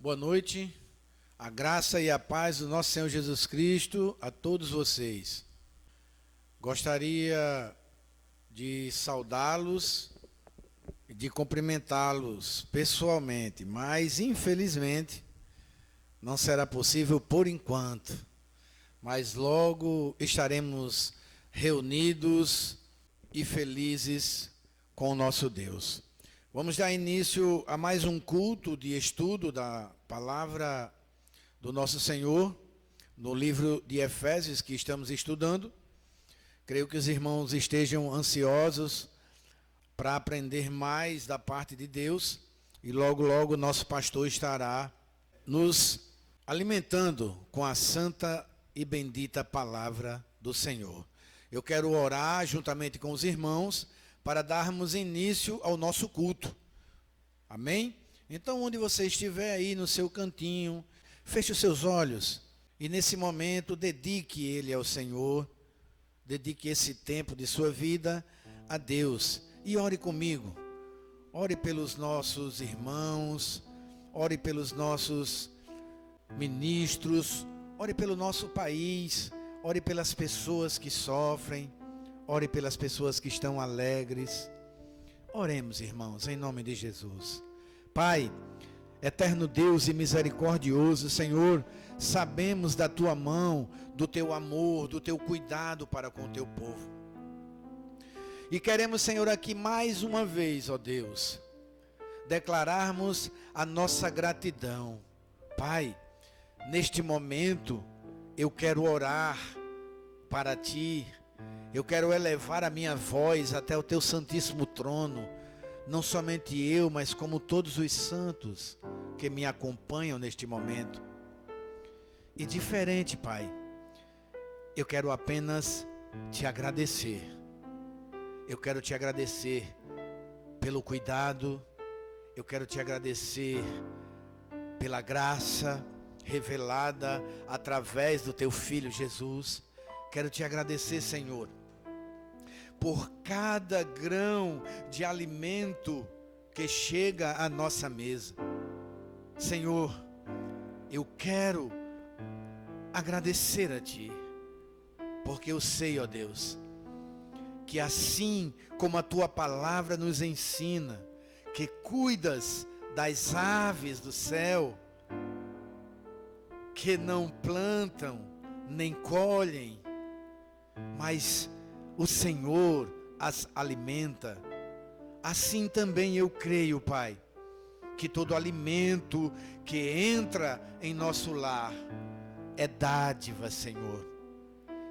Boa noite, a graça e a paz do nosso Senhor Jesus Cristo a todos vocês. Gostaria de saudá-los e de cumprimentá-los pessoalmente, mas infelizmente não será possível por enquanto, mas logo estaremos reunidos e felizes com o nosso Deus. Vamos dar início a mais um culto de estudo da palavra do nosso Senhor, no livro de Efésios que estamos estudando. Creio que os irmãos estejam ansiosos para aprender mais da parte de Deus e logo, logo nosso pastor estará nos alimentando com a santa e bendita palavra do Senhor. Eu quero orar juntamente com os irmãos para darmos início ao nosso culto. Amém? Então, onde você estiver aí no seu cantinho, feche os seus olhos e nesse momento dedique ele ao Senhor, dedique esse tempo de sua vida a Deus e ore comigo. Ore pelos nossos irmãos, ore pelos nossos ministros, ore pelo nosso país, ore pelas pessoas que sofrem, ore pelas pessoas que estão alegres. Oremos, irmãos, em nome de Jesus. Pai, eterno Deus e misericordioso, Senhor, sabemos da Tua mão, do Teu amor, do Teu cuidado para com o Teu povo. E queremos, Senhor, aqui mais uma vez, ó Deus, declararmos a nossa gratidão. Pai, neste momento, eu quero orar para Ti. Eu quero elevar a minha voz até o Teu santíssimo trono, não somente eu, mas como todos os santos que me acompanham neste momento. E diferente, Pai, eu quero apenas Te agradecer. Eu quero Te agradecer pelo cuidado, eu quero Te agradecer pela graça revelada através do Teu Filho Jesus. Quero Te agradecer, Senhor, por cada grão de alimento que chega à nossa mesa. Senhor, eu quero agradecer a Ti, porque eu sei, ó Deus, que assim como a Tua palavra nos ensina, que cuidas das aves do céu, que não plantam, nem colhem, mas o Senhor as alimenta. Assim também eu creio, Pai, que todo alimento que entra em nosso lar é dádiva, Senhor.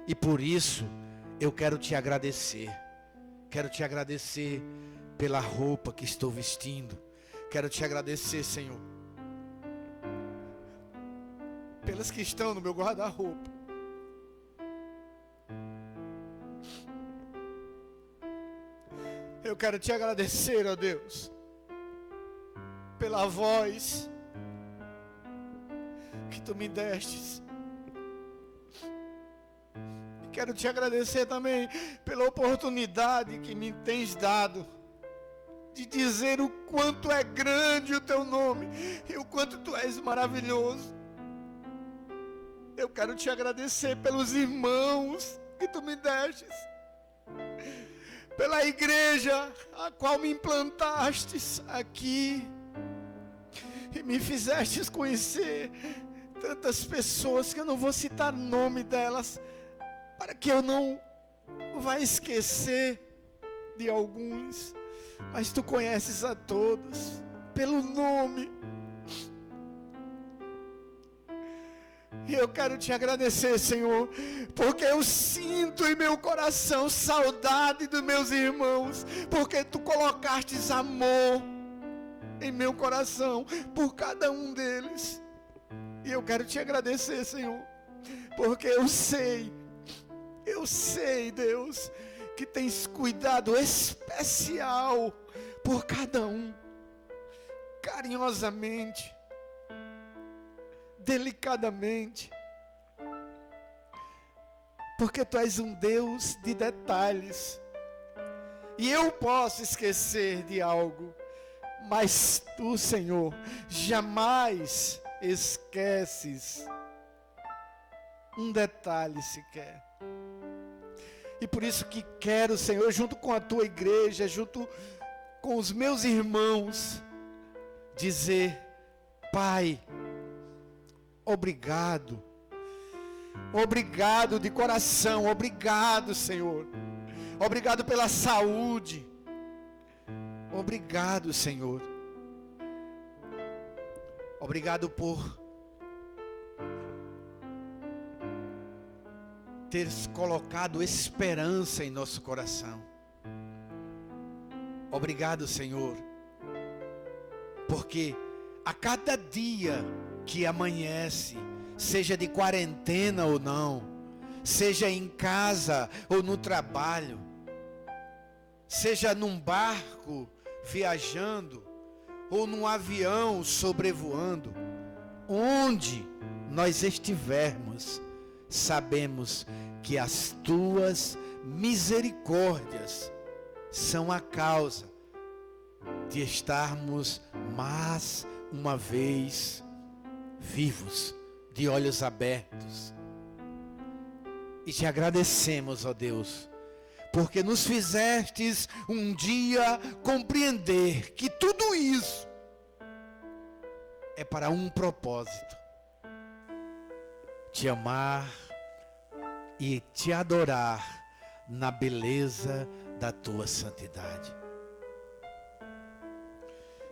E por isso eu quero Te agradecer. Quero Te agradecer pela roupa que estou vestindo. Quero Te agradecer, Senhor, pelas que estão no meu guarda-roupa. Eu quero Te agradecer, ó Deus, pela voz que Tu me destes. E quero Te agradecer também pela oportunidade que me tens dado de dizer o quanto é grande o Teu nome e o quanto Tu és maravilhoso. Eu quero Te agradecer pelos irmãos que Tu me destes, pela igreja a qual me implantastes aqui e me fizestes conhecer tantas pessoas que eu não vou citar o nome delas, para que eu não vá esquecer de alguns, mas Tu conheces a todos pelo nome. E eu quero Te agradecer, Senhor, porque eu sinto em meu coração saudade dos meus irmãos, porque Tu colocastes amor em meu coração por cada um deles. E eu quero Te agradecer, Senhor, porque eu sei, Deus, que tens cuidado especial por cada um, carinhosamente, delicadamente, porque Tu és um Deus de detalhes, e eu posso esquecer de algo, mas Tu, Senhor, jamais esqueces um detalhe sequer. E por isso que quero, Senhor, junto com a tua igreja, junto com os meus irmãos, dizer: Pai, obrigado. Obrigado de coração, obrigado, Senhor. Obrigado pela saúde. Obrigado, Senhor. Obrigado por teres colocado esperança em nosso coração. Obrigado, Senhor, porque a cada dia que amanhece, seja de quarentena ou não, seja em casa ou no trabalho, seja num barco viajando ou num avião sobrevoando, onde nós estivermos, sabemos que as tuas misericórdias são a causa de estarmos mais uma vez vivos, de olhos abertos. E te agradecemos, ó Deus, porque nos fizestes um dia compreender que tudo isso é para um propósito: te amar e te adorar na beleza da tua santidade.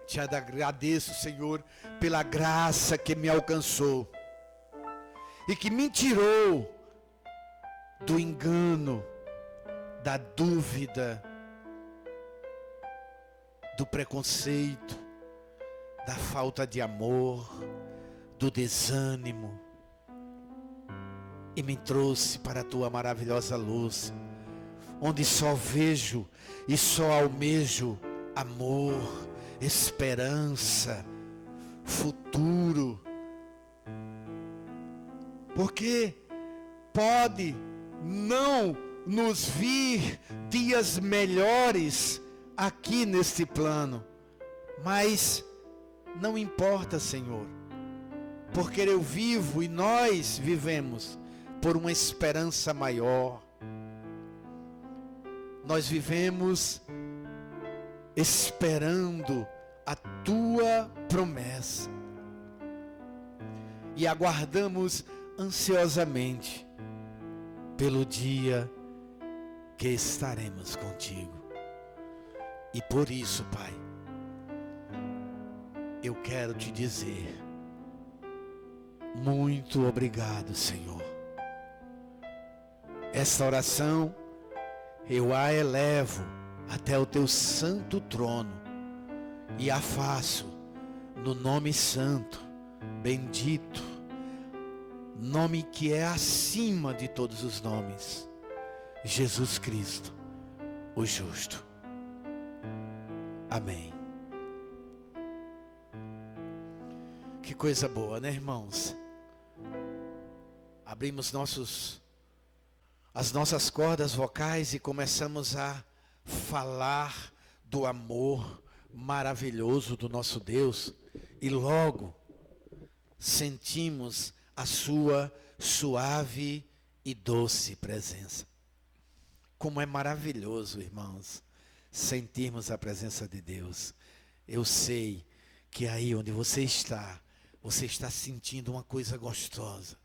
Te agradeço, Senhor, pela graça que me alcançou e que me tirou do engano, da dúvida, do preconceito, da falta de amor, do desânimo, e me trouxe para a tua maravilhosa luz, onde só vejo e só almejo amor, esperança, futuro. Porque pode não nos vir dias melhores aqui neste plano, mas não importa, Senhor, porque eu vivo e nós vivemos por uma esperança maior. Nós vivemos esperando a tua promessa e aguardamos ansiosamente pelo dia que estaremos contigo. E por isso, Pai, eu quero te dizer muito obrigado, Senhor. Esta oração eu a elevo até o teu santo trono e a faço no nome santo, bendito, nome que é acima de todos os nomes, Jesus Cristo, o justo. Amém. Que coisa boa, né, irmãos? Abrimos as nossas cordas vocais e começamos a falar do amor maravilhoso do nosso Deus, e logo sentimos a sua suave e doce presença. Como é maravilhoso, irmãos, sentirmos a presença de Deus. Eu sei que aí onde você está sentindo uma coisa gostosa,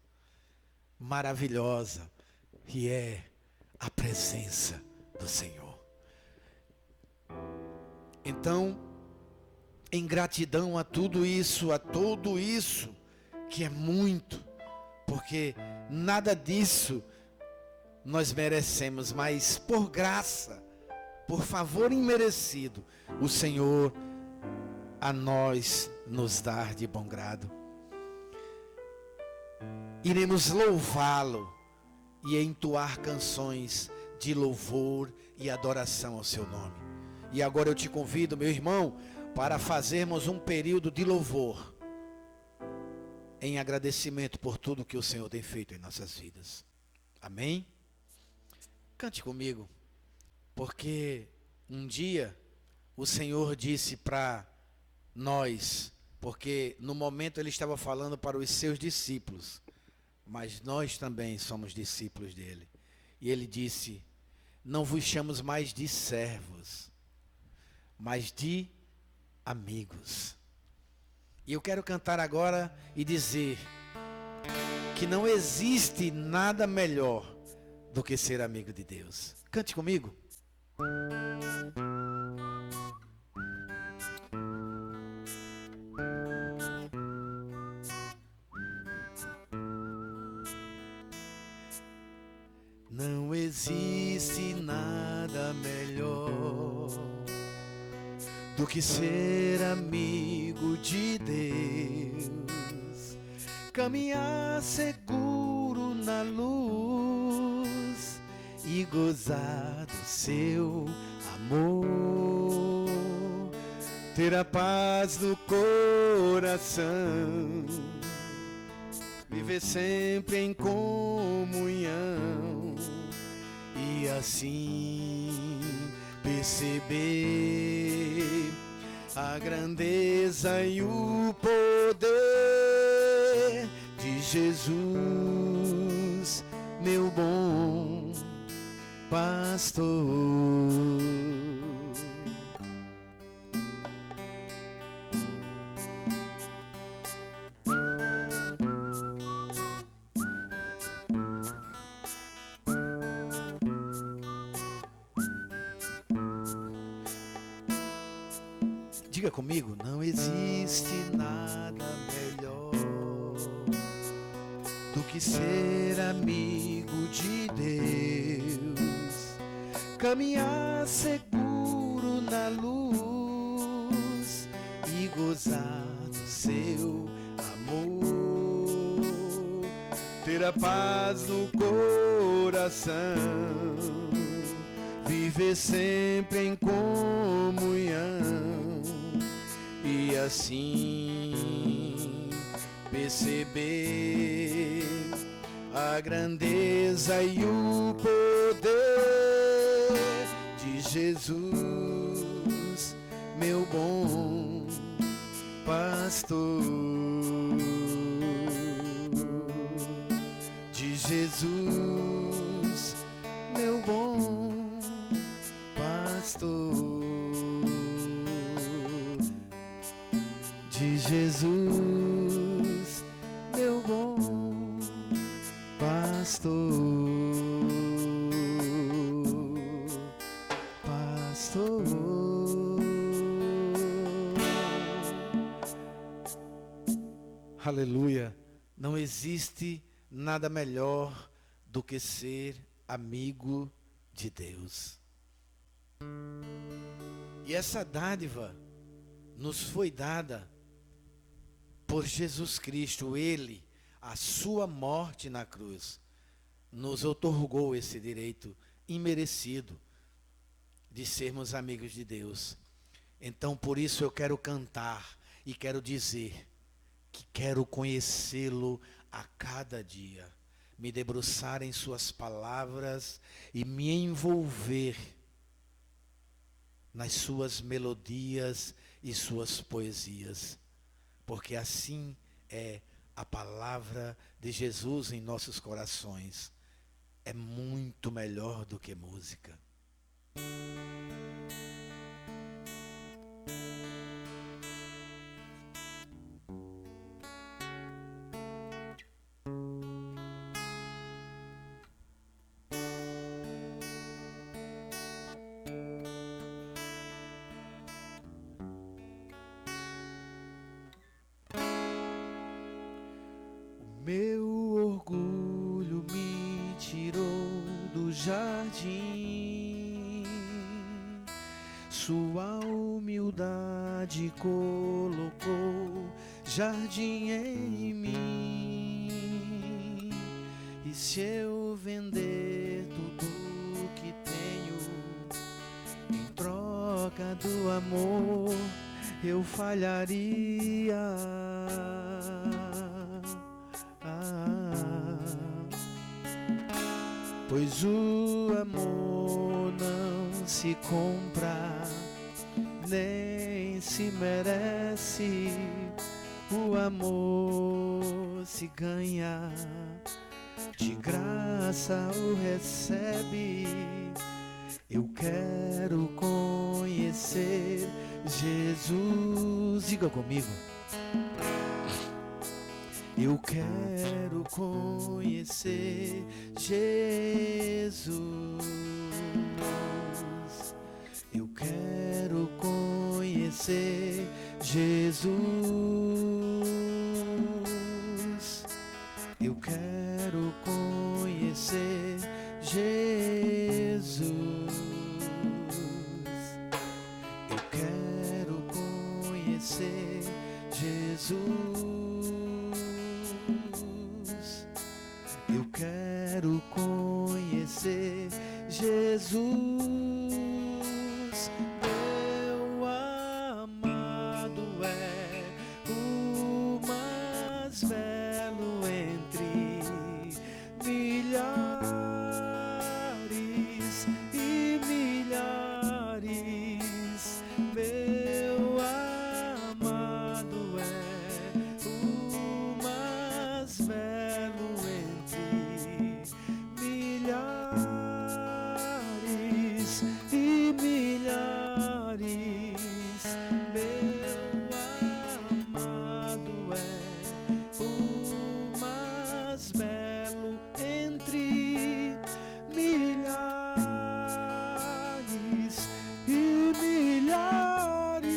maravilhosa, que é a presença do Senhor. Então, em gratidão a tudo isso, que é muito, porque nada disso nós merecemos, mas por graça, por favor imerecido, o Senhor a nós nos dá de bom grado. Iremos louvá-lo e entoar canções de louvor e adoração ao seu nome. E agora eu te convido, meu irmão, para fazermos um período de louvor, em agradecimento por tudo que o Senhor tem feito em nossas vidas. Amém? Cante comigo, porque um dia o Senhor disse para nós porque no momento ele estava falando para os seus discípulos, mas nós também somos discípulos dele. E ele disse: não vos chamo mais de servos, mas de amigos. E eu quero cantar agora e dizer que não existe nada melhor do que ser amigo de Deus. Cante comigo. Não existe nada melhor do que ser amigo de Deus, caminhar seguro na luz e gozar do seu amor, ter a paz no coração, viver sempre em comunhão e assim perceber a grandeza e o poder de Jesus, meu bom pastor. Diga comigo, não existe nada melhor do que ser amigo de Deus, caminhar seguro na luz e gozar do seu amor, ter a paz no coração, viver sempre em comunhão e assim perceber a grandeza e o poder de Jesus, meu bom pastor. De Jesus, meu bom pastor. De Jesus, meu bom pastor, pastor. Aleluia. Não existe nada melhor do que ser amigo de Deus. E essa dádiva nos foi dada por Jesus Cristo. Ele, a sua morte na cruz, nos outorgou esse direito imerecido de sermos amigos de Deus. Então, por isso eu quero cantar e quero dizer que quero conhecê-lo a cada dia, me debruçar em suas palavras e me envolver nas suas melodias e suas poesias, porque assim é a palavra de Jesus em nossos corações. É muito melhor do que música. Meu orgulho me tirou do jardim, sua humildade colocou jardim em mim. E se eu vender tudo que tenho em troca do amor, eu falharia. Pois o amor não se compra nem se merece, o amor se ganha, de graça o recebe. Eu quero conhecer Jesus. Diga comigo. Eu quero conhecer Jesus. Eu quero conhecer Jesus. Eu quero conhecer Jesus. Eu quero conhecer Jesus. Eu quero conhecer Jesus. Meu amado é o mais belo entre milhares e milhares. Meu amado é o mais belo entre milhares e milhares. Meu amado é o mais belo entre milhares e milhares.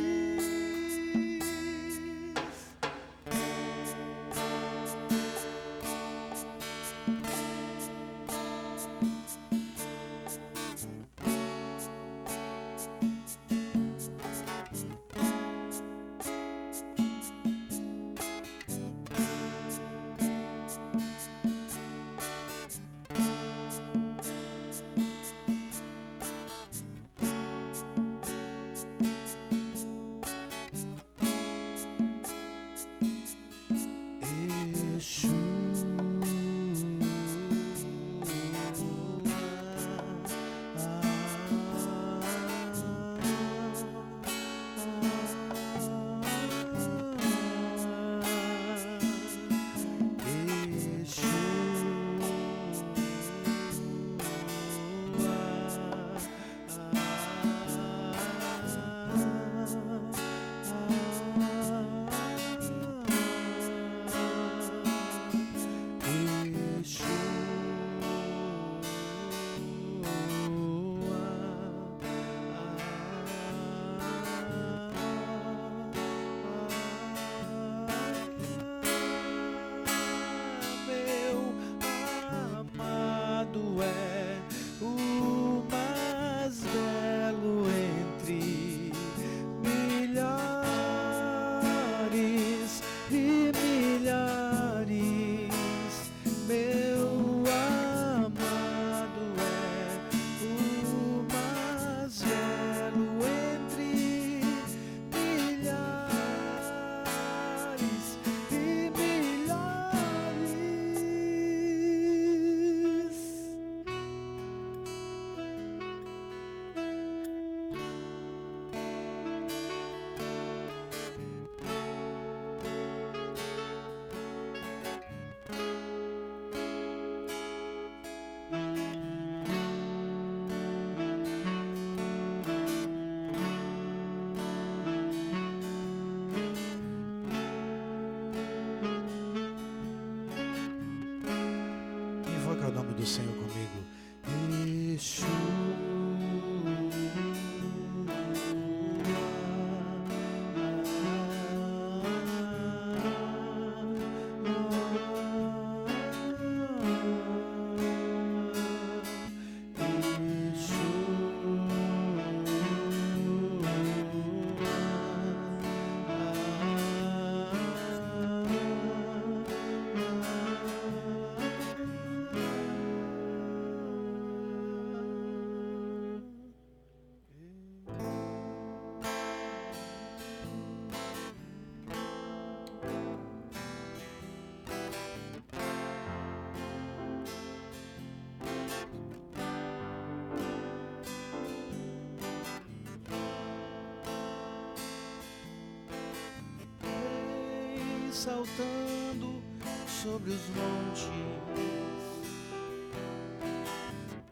saltando sobre os montes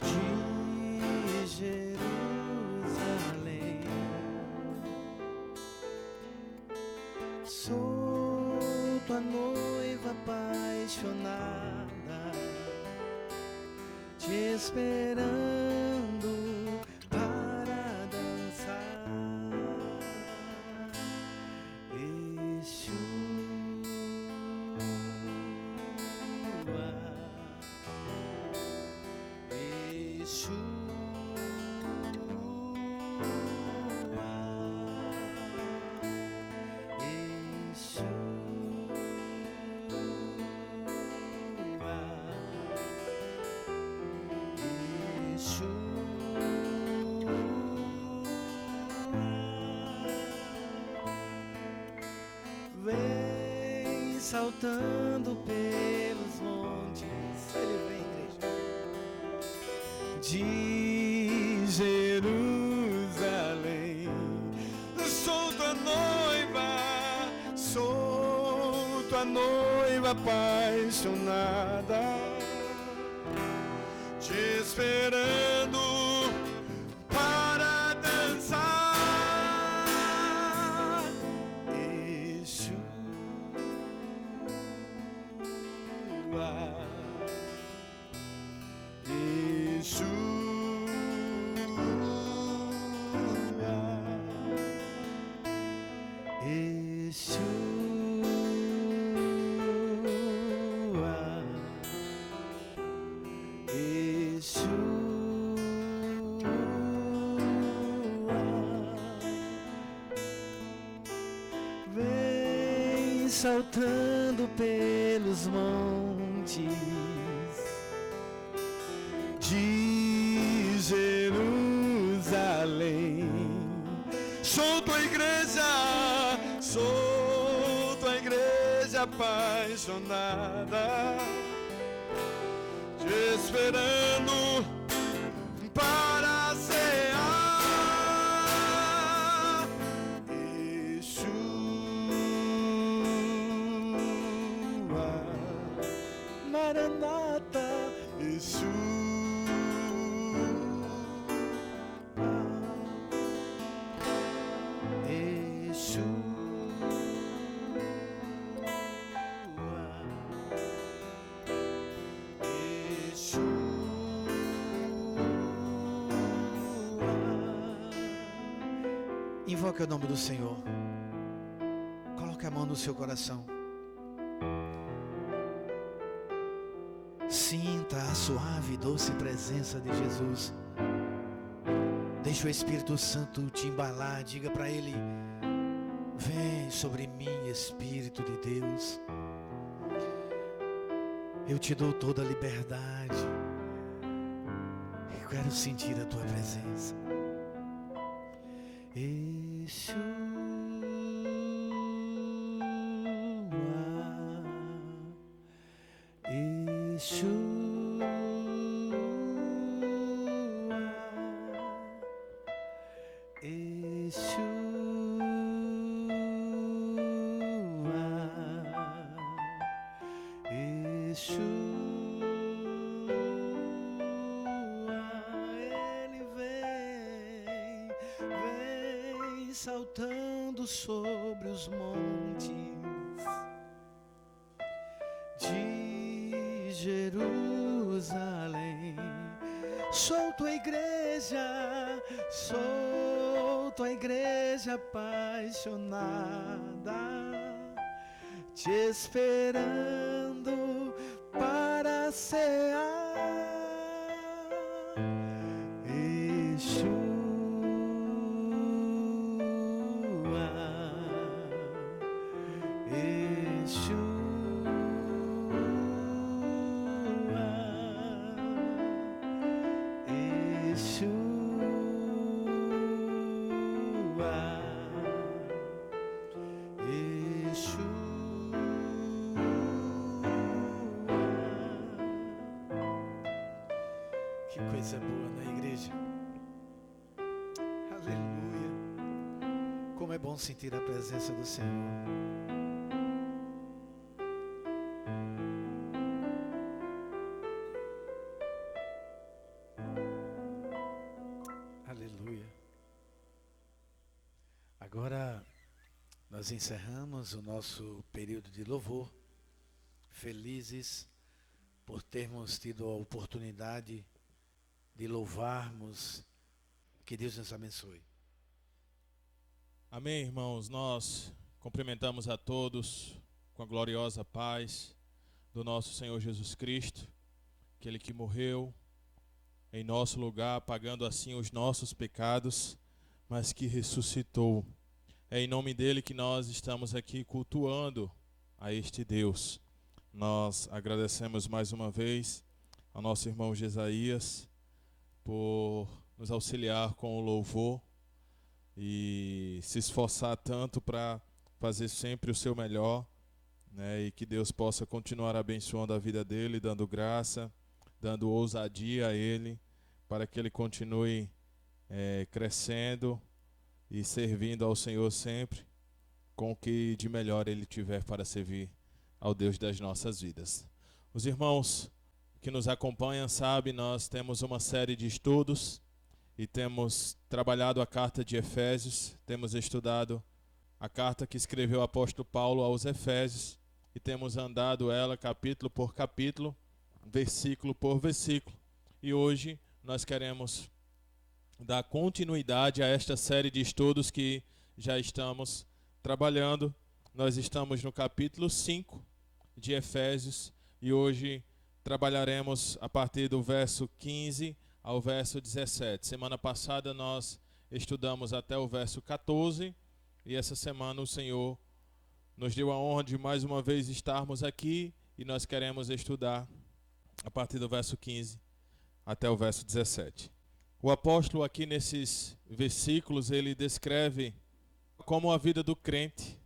de Jerusalém. Sou tua noiva apaixonada, te esperando para dançar. Vem saltando pelos montes, ele vem, igreja, de Jerusalém. Sou tua noiva apaixonada, te esperando para dançar. Vem saltando pelos montes de Jerusalém. Sou tua igreja apaixonada, te esperando para cear. Yeshua, Maranata, Yeshua. Invoque o nome do Senhor. Coloque a mão no seu coração. Sinta a suave e doce presença de Jesus. Deixe o Espírito Santo te embalar. Diga para Ele: vem sobre mim, Espírito de Deus. Eu te dou toda a liberdade. Eu quero sentir a tua presença. Yeshua, Yeshua, Yeshua, Yeshua. Saltando sobre os montes de Jerusalém. Sou tua igreja apaixonada, te esperando para cear. Que coisa boa na igreja. Aleluia. Como é bom sentir a presença do Senhor. Agora nós encerramos o nosso período de louvor, felizes por termos tido a oportunidade de louvarmos. Que Deus nos abençoe. Amém, irmãos. Nós cumprimentamos a todos com a gloriosa paz do nosso Senhor Jesus Cristo, aquele que morreu em nosso lugar, pagando assim os nossos pecados, mas que ressuscitou. É em nome dele que nós estamos aqui cultuando a este Deus. Nós agradecemos mais uma vez ao nosso irmão Jesaías por nos auxiliar com o louvor e se esforçar tanto para fazer sempre o seu melhor, né? E que Deus possa continuar abençoando a vida dele, dando graça, dando ousadia a ele, para que ele continue crescendo e servindo ao Senhor sempre, com o que de melhor ele tiver para servir ao Deus das nossas vidas. Os irmãos que nos acompanham sabem, nós temos uma série de estudos e temos trabalhado a carta de Efésios, temos estudado a carta que escreveu o apóstolo Paulo aos Efésios e temos andado ela capítulo por capítulo, versículo por versículo. E hoje nós queremos dar continuidade a esta série de estudos que já estamos trabalhando. Nós estamos no capítulo 5 de Efésios e hoje trabalharemos a partir do verso 15 ao verso 17. Semana passada nós estudamos até o verso 14 e essa semana o Senhor nos deu a honra de mais uma vez estarmos aqui e nós queremos estudar a partir do verso 15 até o verso 17. O apóstolo aqui nesses versículos ele descreve como a vida do crente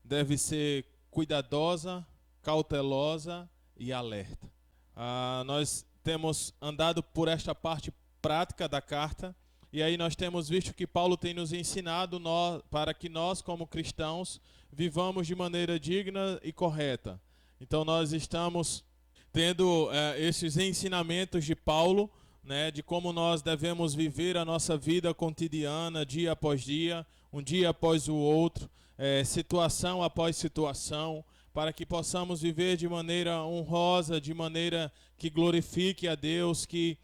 deve ser cuidadosa, cautelosa e alerta. Nós temos andado por esta parte prática da carta e aí nós temos visto que Paulo tem nos ensinado para que nós como cristãos vivamos de maneira digna e correta. Então nós estamos tendo esses ensinamentos de Paulo, né, de como nós devemos viver a nossa vida cotidiana, dia após dia, um dia após o outro, situação após situação, para que possamos viver de maneira honrosa, de maneira que glorifique a Deus, que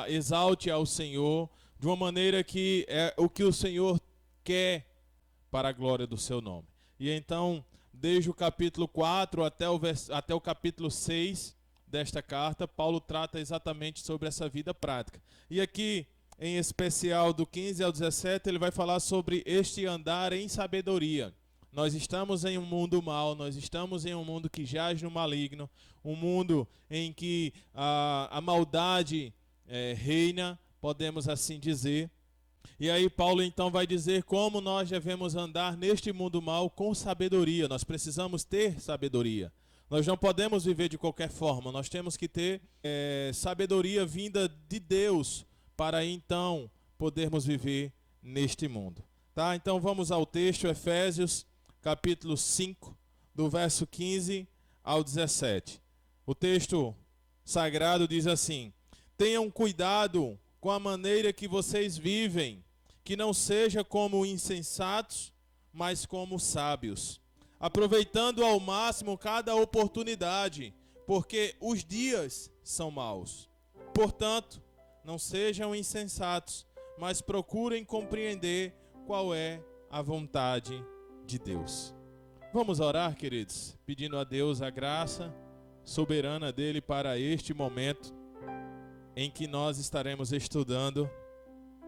exalte ao Senhor, de uma maneira que é o que o Senhor quer para a glória do seu nome. E então, desde o capítulo 4 até o capítulo 6 desta carta, Paulo trata exatamente sobre essa vida prática. E aqui, em especial do 15 ao 17, ele vai falar sobre este andar em sabedoria. Nós estamos em um mundo mau, nós estamos em um mundo que jaz no maligno, um mundo em que a maldade reina, podemos assim dizer. E aí Paulo então vai dizer como nós devemos andar neste mundo mau com sabedoria. Nós precisamos ter sabedoria. Nós não podemos viver de qualquer forma, nós temos que ter sabedoria vinda de Deus para então podermos viver neste mundo. Tá? Então vamos ao texto, Efésios capítulo 5, do verso 15 ao 17. O texto sagrado diz assim: tenham cuidado com a maneira que vocês vivem, que não seja como insensatos, mas como sábios, aproveitando ao máximo cada oportunidade, porque os dias são maus. Portanto, não sejam insensatos, mas procurem compreender qual é a vontade de Deus. Vamos orar, queridos, pedindo a Deus a graça soberana dele para este momento em que nós estaremos estudando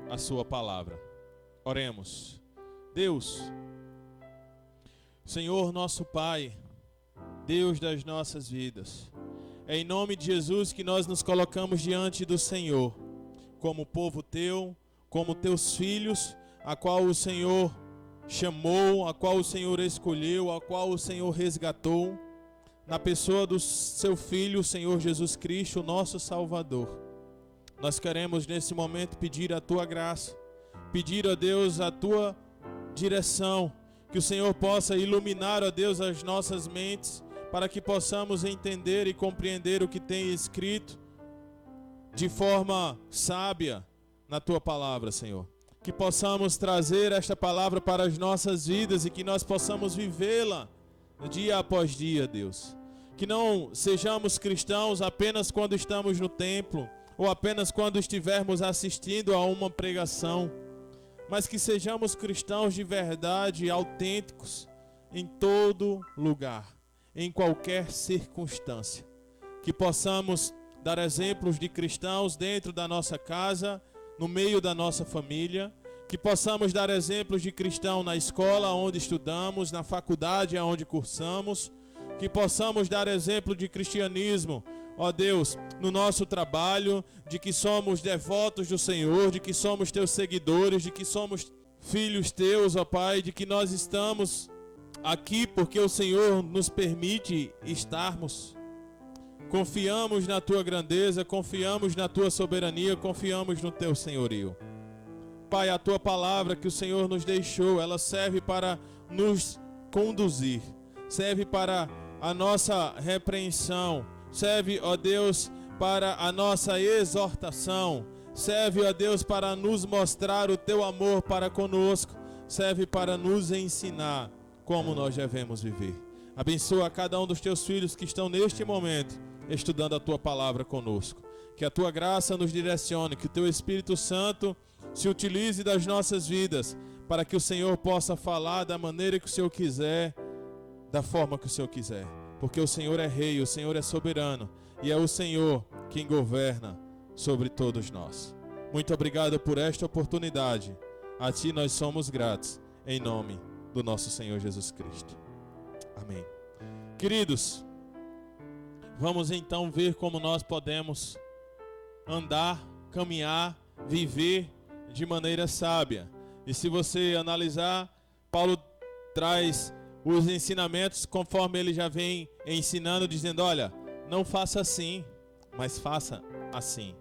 a sua palavra. Oremos. Deus, Senhor nosso Pai, Deus das nossas vidas, é em nome de Jesus que nós nos colocamos diante do Senhor, como povo teu, como teus filhos, a qual o Senhor chamou, a qual o Senhor escolheu, a qual o Senhor resgatou, na pessoa do seu Filho, o Senhor Jesus Cristo, nosso Salvador. Nós queremos nesse momento pedir a tua graça, pedir a Deus a tua direção, que o Senhor possa iluminar, ó Deus, as nossas mentes, para que possamos entender e compreender o que tem escrito de forma sábia na tua palavra, Senhor. que possamos trazer esta palavra para as nossas vidas e que nós possamos vivê-la dia após dia, Deus. Que não sejamos cristãos apenas quando estamos no templo ou apenas quando estivermos assistindo a uma pregação, mas que sejamos cristãos de verdade, autênticos, em todo lugar, em qualquer circunstância. Que possamos dar exemplos de cristãos dentro da nossa casa, no meio da nossa família. Que possamos dar exemplos de cristão na escola onde estudamos, na faculdade onde cursamos. Que possamos dar exemplo de cristianismo, ó Deus, no nosso trabalho, de que somos devotos do Senhor, de que somos teus seguidores, de que somos filhos teus, ó Pai, de que nós estamos aqui porque o Senhor nos permite estarmos. Confiamos na tua grandeza, confiamos na tua soberania, confiamos no teu senhorio. Pai, a tua palavra que o Senhor nos deixou, ela serve para nos conduzir, serve para a nossa repreensão, serve, ó Deus, para a nossa exortação, serve, ó Deus, para nos mostrar o teu amor para conosco, serve para nos ensinar como nós devemos viver. Abençoa cada um dos teus filhos que estão neste momento estudando a tua palavra conosco. Que a tua graça nos direcione, que o teu Espírito Santo se utilize das nossas vidas para que o Senhor possa falar da maneira que o Senhor quiser, da forma que o Senhor quiser. Porque o Senhor é rei, o Senhor é soberano e é o Senhor quem governa sobre todos nós. Muito obrigado por esta oportunidade. A ti nós somos gratos, em nome do nosso Senhor Jesus Cristo. Amém. Queridos, vamos então ver como nós podemos andar, caminhar, viver de maneira sábia. E se você analisar, Paulo traz os ensinamentos conforme ele já vem ensinando, dizendo: olha, não faça assim, mas faça assim.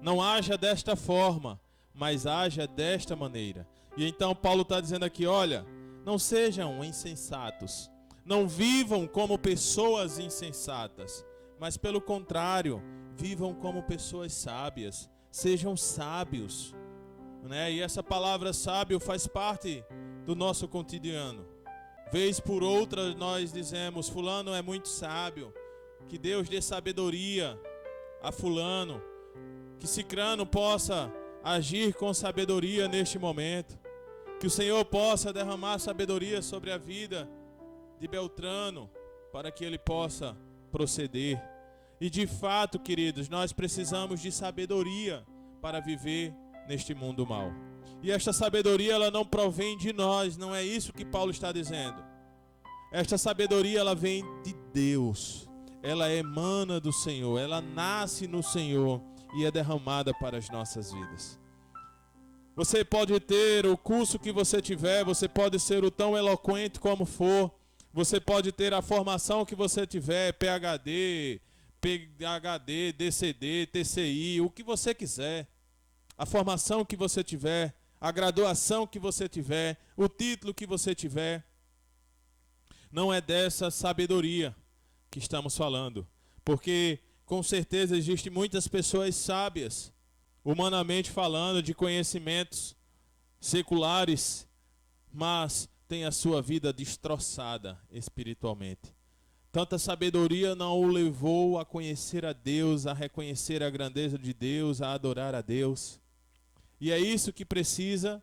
Não haja desta forma, mas haja desta maneira. E então Paulo está dizendo aqui: olha, não sejam insensatos, não vivam como pessoas insensatas, mas pelo contrário, vivam como pessoas sábias, sejam sábios, né? E essa palavra sábio faz parte do nosso cotidiano. Vez por outra nós dizemos: fulano é muito sábio, que Deus dê sabedoria a fulano, que cicrano possa agir com sabedoria neste momento, que o Senhor possa derramar sabedoria sobre a vida de Beltrano, para que ele possa proceder. E de fato, queridos, nós precisamos de sabedoria para viver neste mundo mau. E esta sabedoria, ela não provém de nós, não é isso que Paulo está dizendo. Esta sabedoria, ela vem de Deus, ela emana do Senhor, ela nasce no Senhor e é derramada para as nossas vidas. Você pode ter o curso que você tiver, você pode ser o tão eloquente como for, você pode ter a formação que você tiver, PhD, DCD, TCI, o que você quiser, a formação que você tiver, a graduação que você tiver, o título que você tiver, não é dessa sabedoria que estamos falando, porque com certeza existem muitas pessoas sábias, humanamente falando, de conhecimentos seculares, mas tem a sua vida destroçada espiritualmente. Tanta sabedoria não o levou a conhecer a Deus, a reconhecer a grandeza de Deus, a adorar a Deus. E é isso que precisa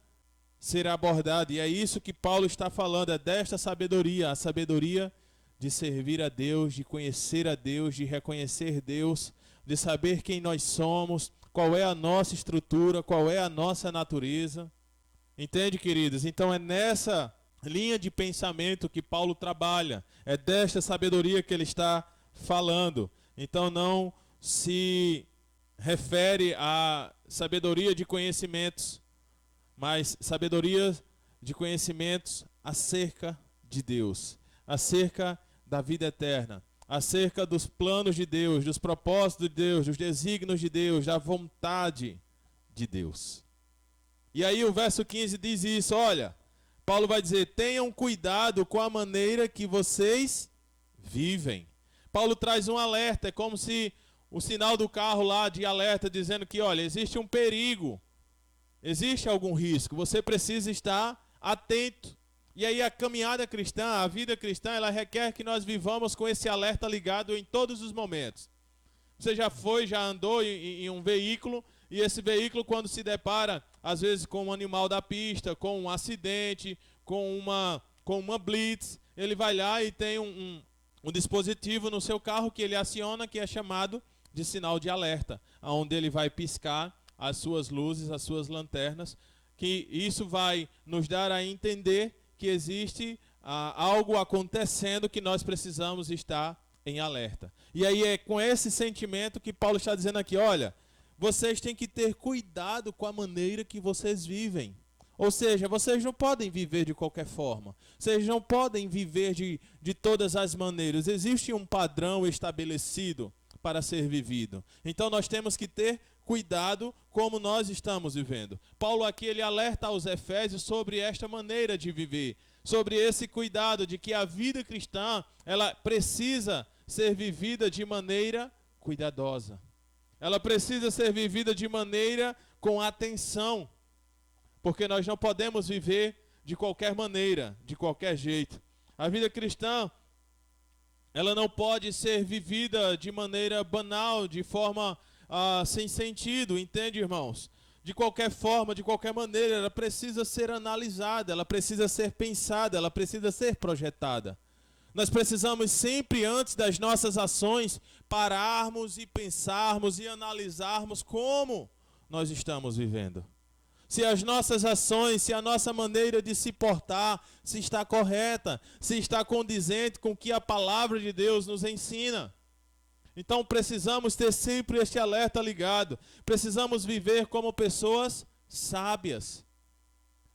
ser abordado, e é isso que Paulo está falando, é desta sabedoria, a sabedoria de servir a Deus, de conhecer a Deus, de reconhecer Deus, de saber quem nós somos, qual é a nossa estrutura, qual é a nossa natureza. Entende, queridos? Então é nessa linha de pensamento que Paulo trabalha, é desta sabedoria que ele está falando. Então não se refere a sabedoria de conhecimentos, mas sabedoria de conhecimentos acerca de Deus, acerca da vida eterna, acerca dos planos de Deus, dos propósitos de Deus, dos desígnios de Deus, da vontade de Deus. E aí o verso 15 diz isso, olha, Paulo vai dizer: tenham cuidado com a maneira que vocês vivem. Paulo traz um alerta, é como se o sinal do carro lá de alerta dizendo que, olha, existe um perigo existe algum risco, você precisa estar atento. E aí a caminhada cristã, a vida cristã, ela requer que nós vivamos com esse alerta ligado em todos os momentos. Você já andou em um veículo, e esse veículo, quando se depara, às vezes, com um animal da pista, com um acidente, com uma blitz, ele vai lá e tem um dispositivo no seu carro que ele aciona, que é chamado de sinal de alerta, onde ele vai piscar as suas luzes, as suas lanternas, que isso vai nos dar a entender que existe algo acontecendo que nós precisamos estar em alerta. E aí é com esse sentimento que Paulo está dizendo aqui, olha, vocês têm que ter cuidado com a maneira que vocês vivem. Ou seja, vocês não podem viver de qualquer forma. Vocês não podem viver de todas as maneiras. Existe um padrão estabelecido para ser vivido. Então nós temos que ter cuidado como nós estamos vivendo. Paulo aqui ele alerta aos Efésios sobre esta maneira de viver, sobre esse cuidado de que a vida cristã, ela precisa ser vivida de maneira cuidadosa. Ela precisa ser vivida de maneira com atenção, porque nós não podemos viver de qualquer maneira, de qualquer jeito. A vida cristã, ela não pode ser vivida de maneira banal, de forma sem sentido, entende, irmãos? De qualquer forma, de qualquer maneira, ela precisa ser analisada, ela precisa ser pensada, ela precisa ser projetada. Nós precisamos sempre, antes das nossas ações, pararmos e pensarmos e analisarmos como nós estamos vivendo. Se as nossas ações, se a nossa maneira de se portar, se está correta, se está condizente com o que a palavra de Deus nos ensina. Então precisamos ter sempre este alerta ligado. Precisamos viver como pessoas sábias.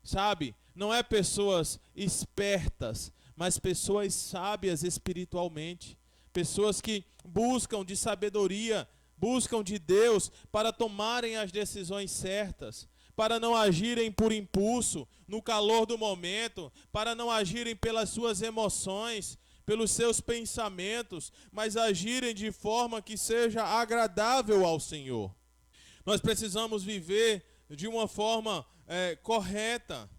Sabe? Não é pessoas espertas, mas pessoas sábias espiritualmente. Pessoas que buscam de sabedoria, buscam de Deus para tomarem as decisões certas, para não agirem por impulso, no calor do momento, para não agirem pelas suas emoções, pelos seus pensamentos, mas agirem de forma que seja agradável ao Senhor. Nós precisamos viver de uma forma correta,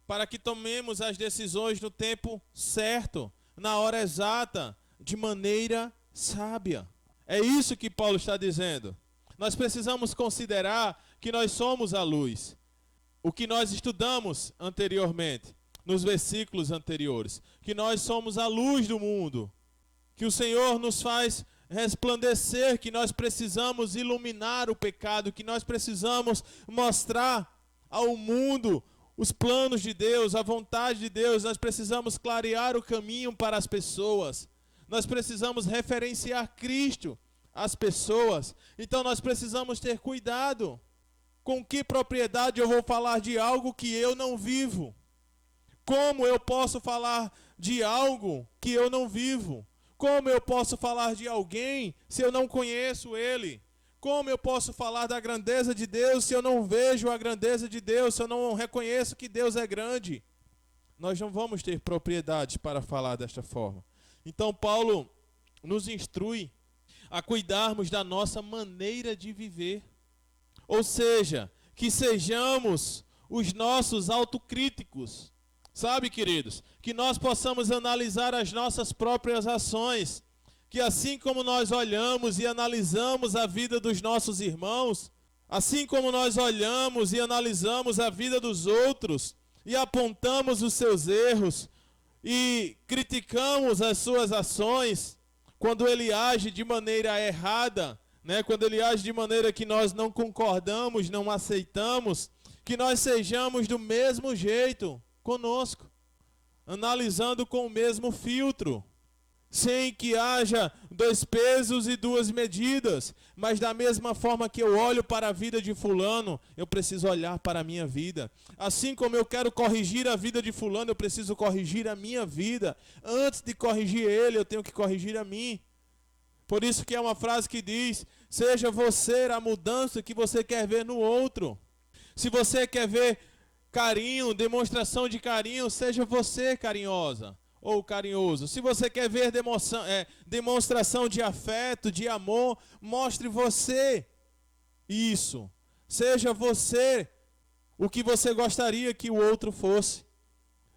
para que tomemos as decisões no tempo certo, na hora exata, de maneira sábia. É isso que Paulo está dizendo. Nós precisamos considerar que nós somos a luz. O que nós estudamos anteriormente, nos versículos anteriores, que nós somos a luz do mundo, que o Senhor nos faz resplandecer, que nós precisamos iluminar o pecado, que nós precisamos mostrar ao mundo os planos de Deus, a vontade de Deus. Nós precisamos clarear o caminho para as pessoas. Nós precisamos referenciar Cristo às pessoas. Então nós precisamos ter cuidado. Com que propriedade eu vou falar de algo que eu não vivo? Como eu posso falar de algo que eu não vivo? Como eu posso falar de alguém se eu não conheço ele? Como eu posso falar da grandeza de Deus se eu não vejo a grandeza de Deus, se eu não reconheço que Deus é grande? Nós não vamos ter propriedade para falar desta forma. Então Paulo nos instrui a cuidarmos da nossa maneira de viver. Ou seja, que sejamos os nossos autocríticos. Sabe, queridos? Que nós possamos analisar as nossas próprias ações. Que assim como nós olhamos e analisamos a vida dos nossos irmãos, assim como nós olhamos e analisamos a vida dos outros e apontamos os seus erros e criticamos as suas ações, quando ele age de maneira errada, quando ele age de maneira que nós não concordamos, não aceitamos, que nós sejamos do mesmo jeito conosco, analisando com o mesmo filtro, sem que haja dois pesos e duas medidas, mas da mesma forma que eu olho para a vida de fulano, eu preciso olhar para a minha vida. Assim como eu quero corrigir a vida de fulano, eu preciso corrigir a minha vida. Antes de corrigir ele, eu tenho que corrigir a mim. Por isso que é uma frase que diz: seja você a mudança que você quer ver no outro. Se você quer ver carinho, demonstração de carinho, seja você carinhosa ou carinhoso. Se você quer ver demonstração de afeto, de amor, mostre você isso. Seja você o que você gostaria que o outro fosse.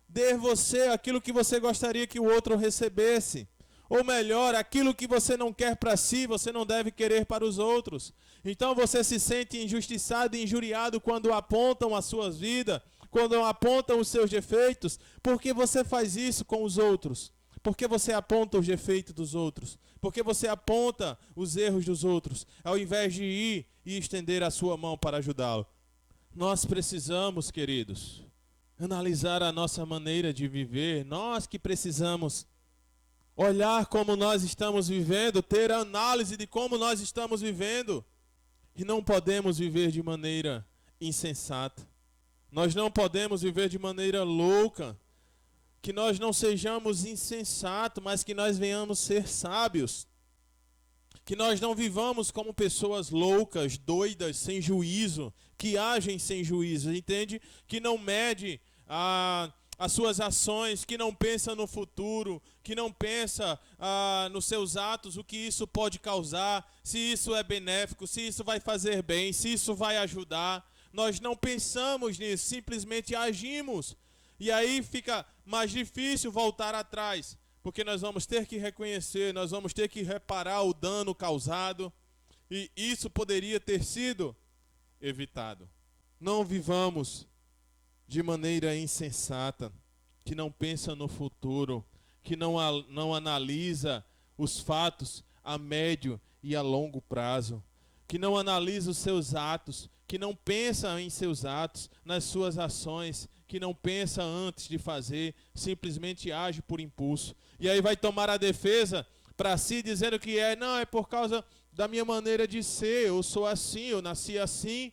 Dê você aquilo que você gostaria que o outro recebesse. Ou melhor, aquilo que você não quer para si, você não deve querer para os outros. Então você se sente injustiçado e injuriado quando apontam as suas vidas, quando apontam os seus defeitos. Por que você faz isso com os outros? Por que você aponta os defeitos dos outros? Por que você aponta os erros dos outros, ao invés de ir e estender a sua mão para ajudá-lo? Nós precisamos, queridos, analisar a nossa maneira de viver. Nós que precisamos olhar como nós estamos vivendo, ter análise de como nós estamos vivendo. E não podemos viver de maneira insensata. Nós não podemos viver de maneira louca. Que nós não sejamos insensatos, mas que nós venhamos ser sábios. Que nós não vivamos como pessoas loucas, doidas, sem juízo, que agem sem juízo, entende? Que não mede as suas ações, que não pensa no futuro, que não pensa nos seus atos, o que isso pode causar, se isso é benéfico, se isso vai fazer bem, se isso vai ajudar. Nós não pensamos nisso, simplesmente agimos. E aí fica mais difícil voltar atrás, porque nós vamos ter que reconhecer, nós vamos ter que reparar o dano causado, e isso poderia ter sido evitado. Não vivamos de maneira insensata, que não pensa no futuro, que não analisa os fatos a médio e a longo prazo, que não analisa os seus atos, que não pensa em seus atos, nas suas ações, que não pensa antes de fazer, simplesmente age por impulso. E aí vai tomar a defesa para si, dizendo que não, é por causa da minha maneira de ser, eu sou assim, eu nasci assim.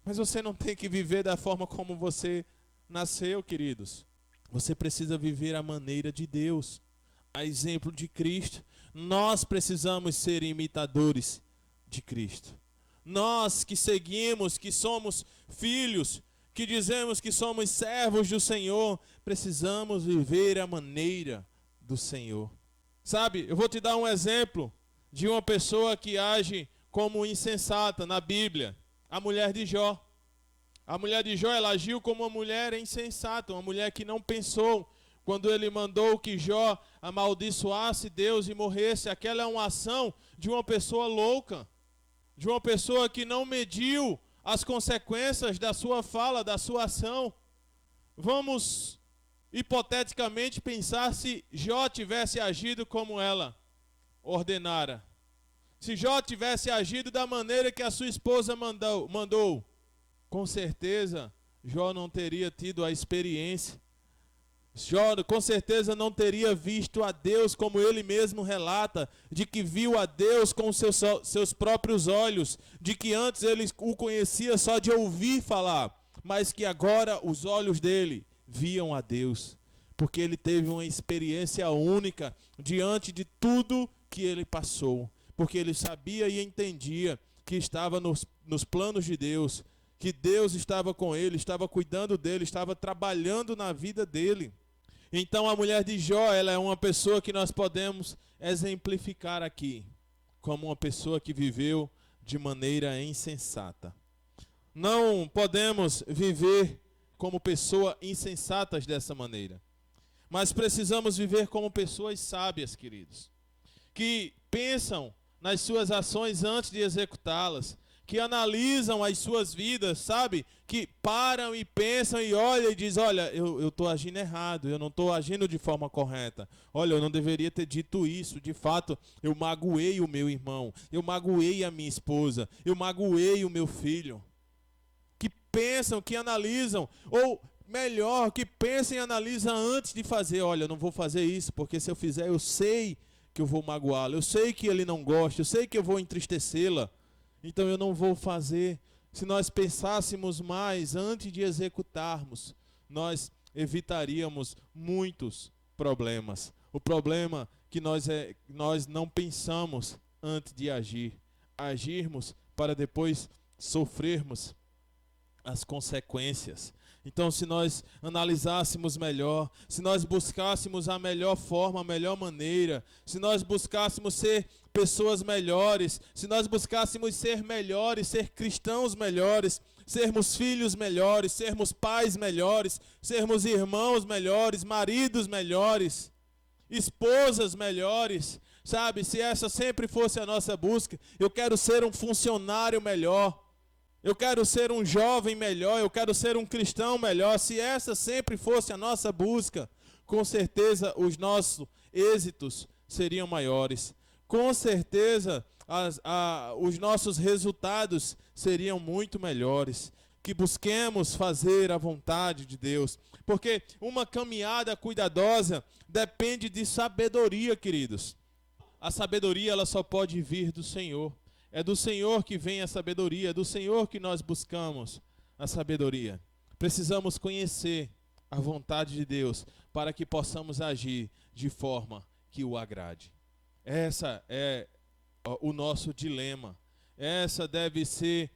Mas você não tem que viver da forma como você nasceu, queridos. Você precisa viver a maneira de Deus, a exemplo de Cristo. Nós precisamos ser imitadores de Cristo. Nós que seguimos, que somos filhos, que dizemos que somos servos do Senhor, precisamos viver a maneira do Senhor. Sabe, eu vou te dar um exemplo de uma pessoa que age como insensata na Bíblia, a mulher de Jó. A mulher de Jó, ela agiu como uma mulher insensata, uma mulher que não pensou. Quando ele mandou que Jó amaldiçoasse Deus e morresse, aquela é uma ação de uma pessoa louca, de uma pessoa que não mediu as consequências da sua fala, da sua ação. Vamos hipoteticamente pensar se Jó tivesse agido como ela ordenara. Se Jó tivesse agido da maneira que a sua esposa mandou, com certeza Jó não teria tido a experiência. Jó com certeza não teria visto a Deus como ele mesmo relata, de que viu a Deus com seus próprios olhos, de que antes ele o conhecia só de ouvir falar, mas que agora os olhos dele viam a Deus, porque ele teve uma experiência única diante de tudo que ele passou, porque ele sabia e entendia que estava nos planos de Deus, que Deus estava com ele, estava cuidando dele, estava trabalhando na vida dele. Então a mulher de Jó, ela é uma pessoa que nós podemos exemplificar aqui, como uma pessoa que viveu de maneira insensata. Não podemos viver como pessoas insensatas dessa maneira, mas precisamos viver como pessoas sábias, queridos, que pensam nas suas ações antes de executá-las, que analisam as suas vidas, sabe? Que param e pensam e olham e dizem, olha, eu estou agindo errado, eu não estou agindo de forma correta. Olha, eu não deveria ter dito isso, de fato, eu magoei o meu irmão, eu magoei a minha esposa, eu magoei o meu filho. Que pensam, que analisam, ou melhor, que pensam e analisam antes de fazer. Olha, eu não vou fazer isso, porque se eu fizer, eu sei que eu vou magoá-lo, eu sei que ele não gosta, eu sei que eu vou entristecê-la. Então eu não vou fazer. Se nós pensássemos mais antes de executarmos, nós evitaríamos muitos problemas. O problema é que nós não pensamos antes de agir. Agirmos para depois sofrermos as consequências. Então, se nós analisássemos melhor, se nós buscássemos a melhor forma, a melhor maneira, se nós buscássemos ser pessoas melhores, se nós buscássemos ser melhores, ser cristãos melhores, sermos filhos melhores, sermos pais melhores, sermos irmãos melhores, maridos melhores, esposas melhores, sabe? Se essa sempre fosse a nossa busca, eu quero ser um funcionário melhor, eu quero ser um jovem melhor, eu quero ser um cristão melhor. Se essa sempre fosse a nossa busca, com certeza os nossos êxitos seriam maiores. Com certeza os nossos resultados seriam muito melhores. Que busquemos fazer a vontade de Deus. Porque uma caminhada cuidadosa depende de sabedoria, queridos. A sabedoria ela só pode vir do Senhor. É do Senhor que vem a sabedoria, é do Senhor que nós buscamos a sabedoria. Precisamos conhecer a vontade de Deus para que possamos agir de forma que o agrade. Essa é o nosso dilema. Essa deve ser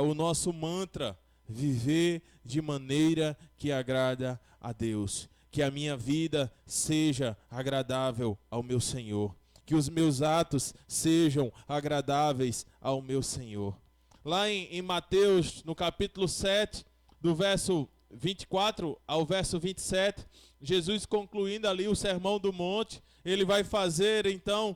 o nosso mantra: viver de maneira que agrada a Deus. Que a minha vida seja agradável ao meu Senhor. Que os meus atos sejam agradáveis ao meu Senhor. Lá em Mateus, no capítulo 7, do verso 24 ao verso 27, Jesus concluindo ali o Sermão do Monte, ele vai fazer então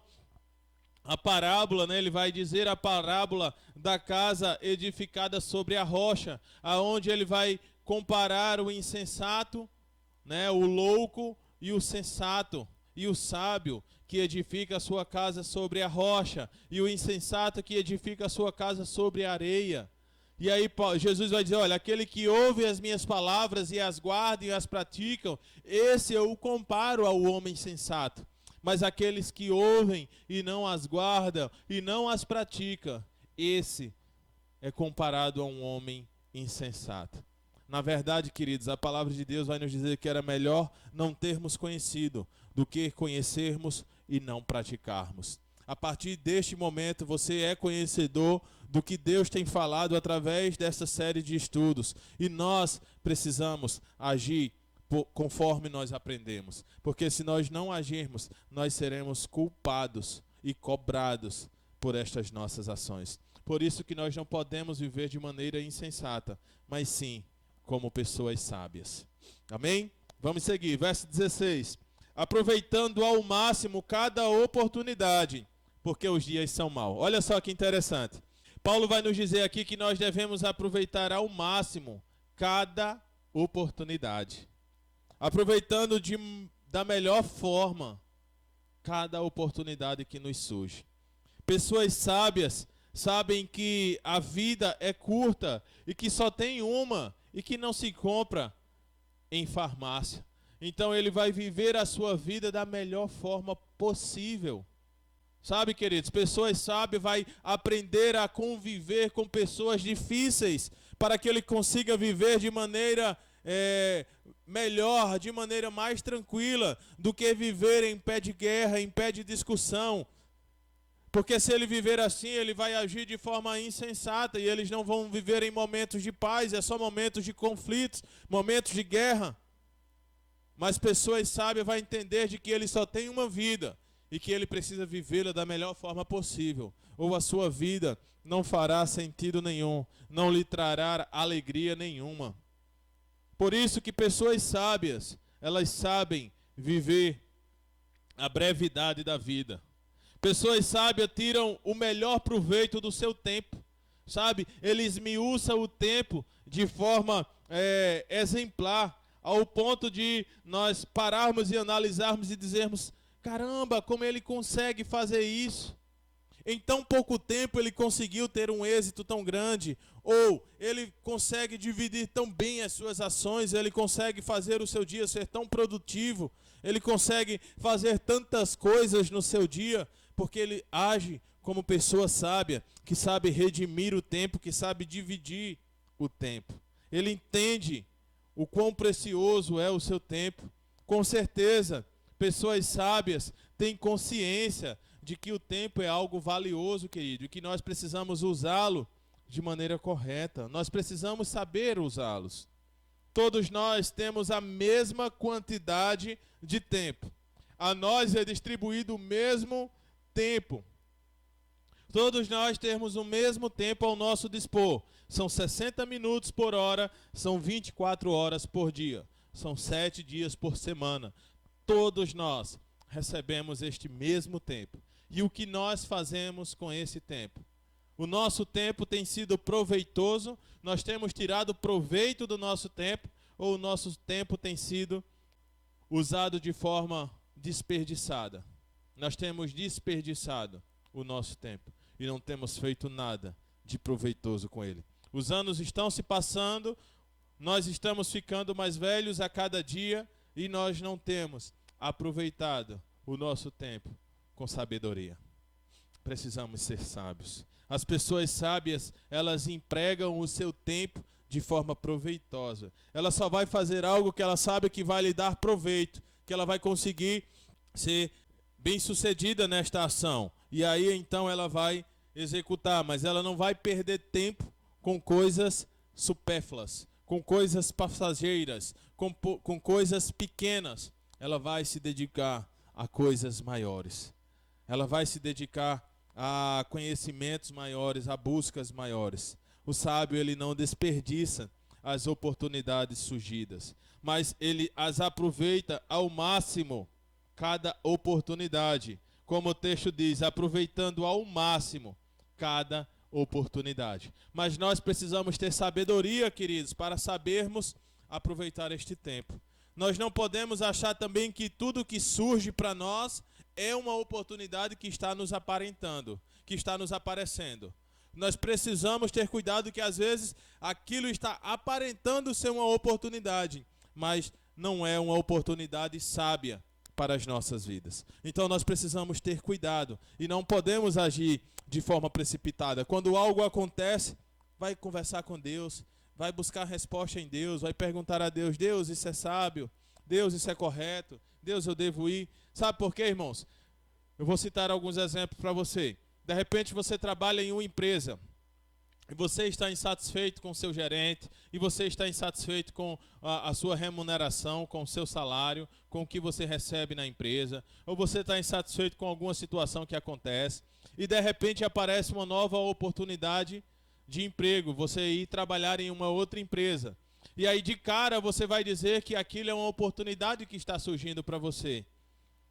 a parábola, né? Ele vai dizer a parábola da casa edificada sobre a rocha, aonde ele vai comparar o insensato, né? O louco e o sensato, e o sábio que edifica a sua casa sobre a rocha, e o insensato que edifica a sua casa sobre a areia. E aí Jesus vai dizer, olha, aquele que ouve as minhas palavras e as guarda e as praticam, esse eu o comparo ao homem sensato. Mas aqueles que ouvem e não as guardam e não as praticam, esse é comparado a um homem insensato. Na verdade, queridos, a palavra de Deus vai nos dizer que era melhor não termos conhecido do que conhecermos e não praticarmos. A partir deste momento, você é conhecedor do que Deus tem falado através dessa série de estudos. E nós precisamos agir conforme nós aprendemos. Porque se nós não agirmos, nós seremos culpados e cobrados por estas nossas ações. Por isso que nós não podemos viver de maneira insensata, mas sim como pessoas sábias. Amém? Vamos seguir. Verso 16. Aproveitando ao máximo cada oportunidade, porque os dias são maus. Olha só que interessante. Paulo vai nos dizer aqui que nós devemos aproveitar ao máximo cada oportunidade. Aproveitando da melhor forma cada oportunidade que nos surge. Pessoas sábias sabem que a vida é curta e que só tem uma e que não se compra em farmácia. Então ele vai viver a sua vida da melhor forma possível. Sabe, queridos, pessoas sábias vai aprender a conviver com pessoas difíceis para que ele consiga viver de maneira melhor, de maneira mais tranquila do que viver em pé de guerra, em pé de discussão. Porque se ele viver assim, ele vai agir de forma insensata e eles não vão viver em momentos de paz, é só momentos de conflitos, momentos de guerra. Mas pessoas sábias vão entender de que ele só tem uma vida e que ele precisa vivê-la da melhor forma possível. Ou a sua vida não fará sentido nenhum, não lhe trará alegria nenhuma. Por isso que pessoas sábias, elas sabem viver a brevidade da vida. Pessoas sábias tiram o melhor proveito do seu tempo, sabe? Eles esmiuçam o tempo de forma exemplar, ao ponto de nós pararmos e analisarmos e dizermos, caramba, como ele consegue fazer isso? Em tão pouco tempo ele conseguiu ter um êxito tão grande, ou ele consegue dividir tão bem as suas ações, ele consegue fazer o seu dia ser tão produtivo, ele consegue fazer tantas coisas no seu dia, porque ele age como pessoa sábia, que sabe redimir o tempo, que sabe dividir o tempo. Ele entende o quão precioso é o seu tempo. Com certeza, pessoas sábias têm consciência de que o tempo é algo valioso, querido, e que nós precisamos usá-lo de maneira correta. Nós precisamos saber usá-los. Todos nós temos a mesma quantidade de tempo. A nós é distribuído o mesmo tempo. Todos nós temos o mesmo tempo ao nosso dispor. São 60 minutos por hora, são 24 horas por dia. São 7 dias por semana. Todos nós recebemos este mesmo tempo. E o que nós fazemos com esse tempo? O nosso tempo tem sido proveitoso? Nós temos tirado proveito do nosso tempo? Ou o nosso tempo tem sido usado de forma desperdiçada? Nós temos desperdiçado o nosso tempo e não temos feito nada de proveitoso com ele. Os anos estão se passando, nós estamos ficando mais velhos a cada dia e nós não temos aproveitado o nosso tempo com sabedoria. Precisamos ser sábios. As pessoas sábias, elas empregam o seu tempo de forma proveitosa. Ela só vai fazer algo que ela sabe que vai lhe dar proveito, que ela vai conseguir ser bem-sucedida nesta ação. E aí então ela vai executar, mas ela não vai perder tempo com coisas supérfluas, com coisas passageiras, com coisas pequenas. Ela vai se dedicar a coisas maiores. Ela vai se dedicar a conhecimentos maiores, a buscas maiores. O sábio, ele não desperdiça as oportunidades surgidas, mas ele as aproveita ao máximo cada oportunidade. Como o texto diz, aproveitando ao máximo cada oportunidade. Mas nós precisamos ter sabedoria, queridos, para sabermos aproveitar este tempo. Nós não podemos achar também que tudo que surge para nós é uma oportunidade que está nos aparentando, que está nos aparecendo. Nós precisamos ter cuidado que às vezes aquilo está aparentando ser uma oportunidade, mas não é uma oportunidade sábia para as nossas vidas. Então nós precisamos ter cuidado e não podemos agir de forma precipitada. Quando algo acontece, vai conversar com Deus, vai buscar resposta em Deus, vai perguntar a Deus: Deus, isso é sábio? Deus, isso é correto? Deus, eu devo ir? Sabe por quê, irmãos? Eu vou citar alguns exemplos para você. De repente você trabalha em uma empresa e você está insatisfeito com o seu gerente, e você está insatisfeito com a sua remuneração, com o seu salário, com o que você recebe na empresa, ou você está insatisfeito com alguma situação que acontece, e de repente aparece uma nova oportunidade de emprego, você ir trabalhar em uma outra empresa. E aí de cara você vai dizer que aquilo é uma oportunidade que está surgindo para você.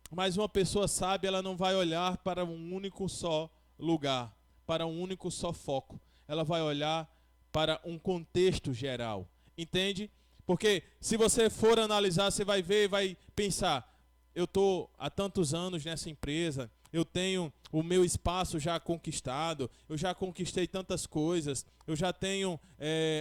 Mas uma pessoa sábia, ela não vai olhar para um único só lugar, para um único só foco. Ela vai olhar para um contexto geral, entende? Porque se você for analisar, você vai ver, vai pensar: eu estou há tantos anos nessa empresa, eu tenho o meu espaço já conquistado, eu já conquistei tantas coisas, eu já tenho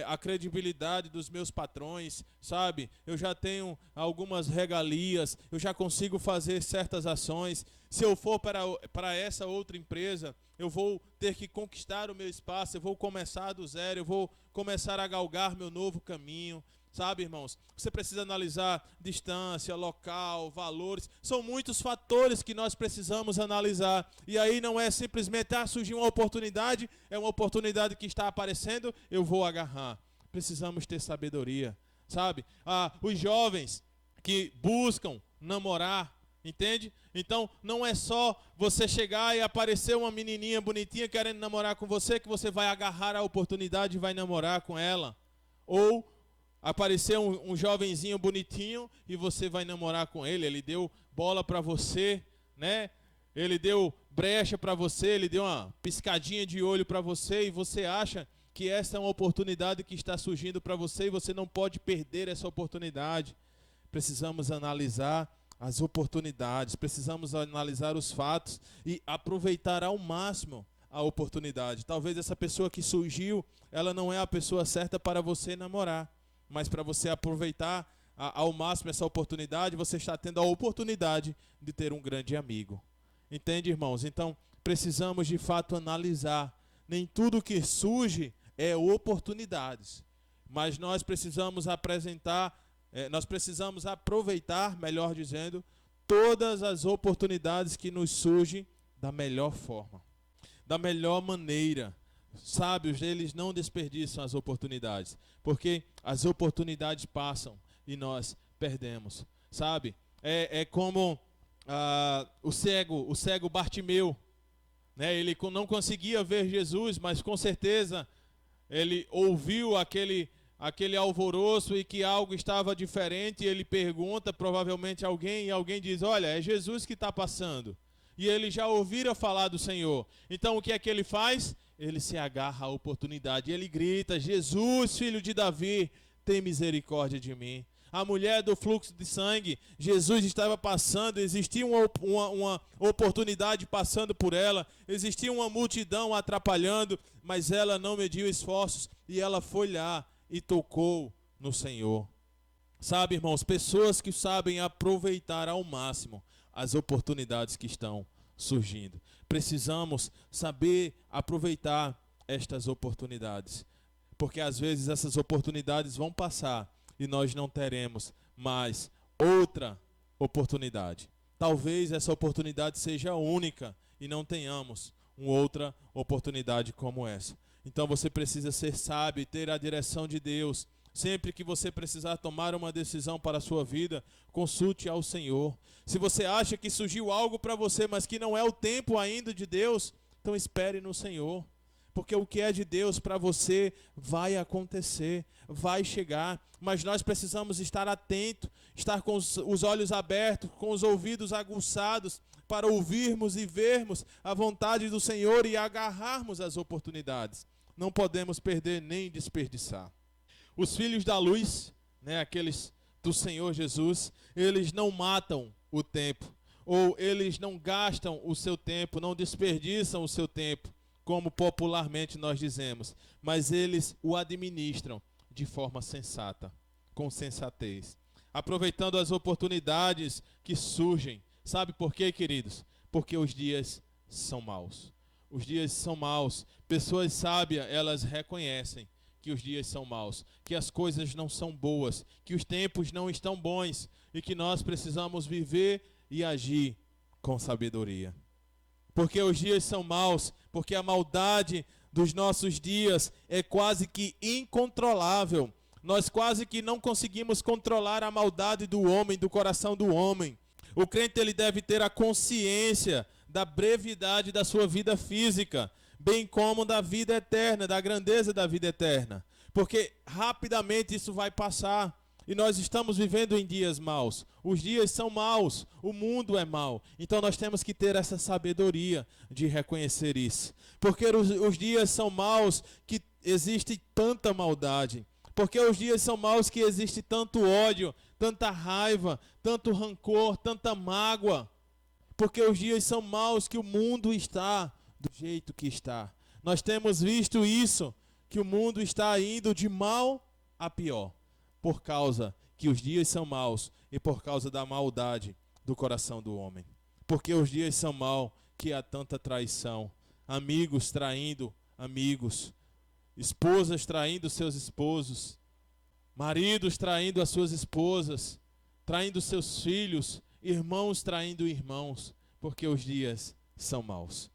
a credibilidade dos meus patrões, sabe? Eu já tenho algumas regalias, eu já consigo fazer certas ações. Se eu for para essa outra empresa, eu vou ter que conquistar o meu espaço, eu vou começar do zero, eu vou começar a galgar meu novo caminho. Sabe, irmãos, você precisa analisar distância, local, valores. São muitos fatores que nós precisamos analisar. E aí não é simplesmente, surgiu uma oportunidade, é uma oportunidade que está aparecendo, eu vou agarrar. Precisamos ter sabedoria, sabe? Os jovens que buscam namorar, entende? Então não é só você chegar e aparecer uma menininha bonitinha querendo namorar com você, que você vai agarrar a oportunidade e vai namorar com ela. Ou aparecer um jovenzinho bonitinho e você vai namorar com ele. Ele deu bola para você, né? Ele deu brecha para você, ele deu uma piscadinha de olho para você, e você acha que essa é uma oportunidade que está surgindo para você e você não pode perder essa oportunidade. Precisamos analisar as oportunidades, precisamos analisar os fatos e aproveitar ao máximo a oportunidade. Talvez essa pessoa que surgiu, ela não é a pessoa certa para você namorar. Mas para você aproveitar ao máximo essa oportunidade, você está tendo a oportunidade de ter um grande amigo. Entende, irmãos? Então, precisamos de fato analisar. Nem tudo que surge é oportunidades. Mas nós precisamos aproveitar, melhor dizendo, todas as oportunidades que nos surgem da melhor forma, da melhor maneira. Sábios, eles não desperdiçam as oportunidades, porque as oportunidades passam e nós perdemos, sabe? É como o cego Bartimeu. né? Ele não conseguia ver Jesus, mas com certeza ele ouviu aquele alvoroço e que algo estava diferente. E ele pergunta provavelmente a alguém, e alguém diz: olha, é Jesus que está passando. E ele já ouvira falar do Senhor. Então o que é que ele faz? Ele se agarra à oportunidade. Ele grita: Jesus, filho de Davi, tem misericórdia de mim. A mulher do fluxo de sangue, Jesus estava passando, existia uma oportunidade passando por ela, existia uma multidão atrapalhando, mas ela não mediu esforços e ela foi lá e tocou no Senhor. Sabe, irmãos, pessoas que sabem aproveitar ao máximo as oportunidades que estão surgindo. Precisamos saber aproveitar estas oportunidades, porque às vezes essas oportunidades vão passar e nós não teremos mais outra oportunidade. Talvez essa oportunidade seja única e não tenhamos uma outra oportunidade como essa. Então você precisa ser sábio e ter a direção de Deus. Sempre que você precisar tomar uma decisão para a sua vida, consulte ao Senhor. Se você acha que surgiu algo para você, mas que não é o tempo ainda de Deus, então espere no Senhor. Porque o que é de Deus para você vai acontecer, vai chegar. Mas nós precisamos estar atentos, estar com os olhos abertos, com os ouvidos aguçados, para ouvirmos e vermos a vontade do Senhor e agarrarmos as oportunidades. Não podemos perder nem desperdiçar. Os filhos da luz, né, aqueles do Senhor Jesus, eles não matam o tempo, ou eles não gastam o seu tempo, não desperdiçam o seu tempo, como popularmente nós dizemos, mas eles o administram de forma sensata, com sensatez, aproveitando as oportunidades que surgem. Sabe por quê, queridos? Porque os dias são maus. Os dias são maus. Pessoas sábias, elas reconhecem que os dias são maus, que as coisas não são boas, que os tempos não estão bons e que nós precisamos viver e agir com sabedoria. Porque os dias são maus, porque a maldade dos nossos dias é quase que incontrolável. Nós quase que não conseguimos controlar a maldade do homem, do coração do homem. O crente, ele deve ter a consciência da brevidade da sua vida física, bem como da vida eterna, da grandeza da vida eterna. Porque rapidamente isso vai passar. E nós estamos vivendo em dias maus. Os dias são maus, o mundo é mau. Então nós temos que ter essa sabedoria de reconhecer isso. Porque os dias são maus que existe tanta maldade. Porque os dias são maus que existe tanto ódio, tanta raiva, tanto rancor, tanta mágoa. Porque os dias são maus que o mundo está do jeito que está. Nós temos visto isso, que o mundo está indo de mal a pior. Por causa que os dias são maus e por causa da maldade do coração do homem. Porque os dias são maus que há tanta traição. Amigos traindo amigos. Esposas traindo seus esposos. Maridos traindo as suas esposas. Traindo seus filhos. Irmãos traindo irmãos. Porque os dias são maus.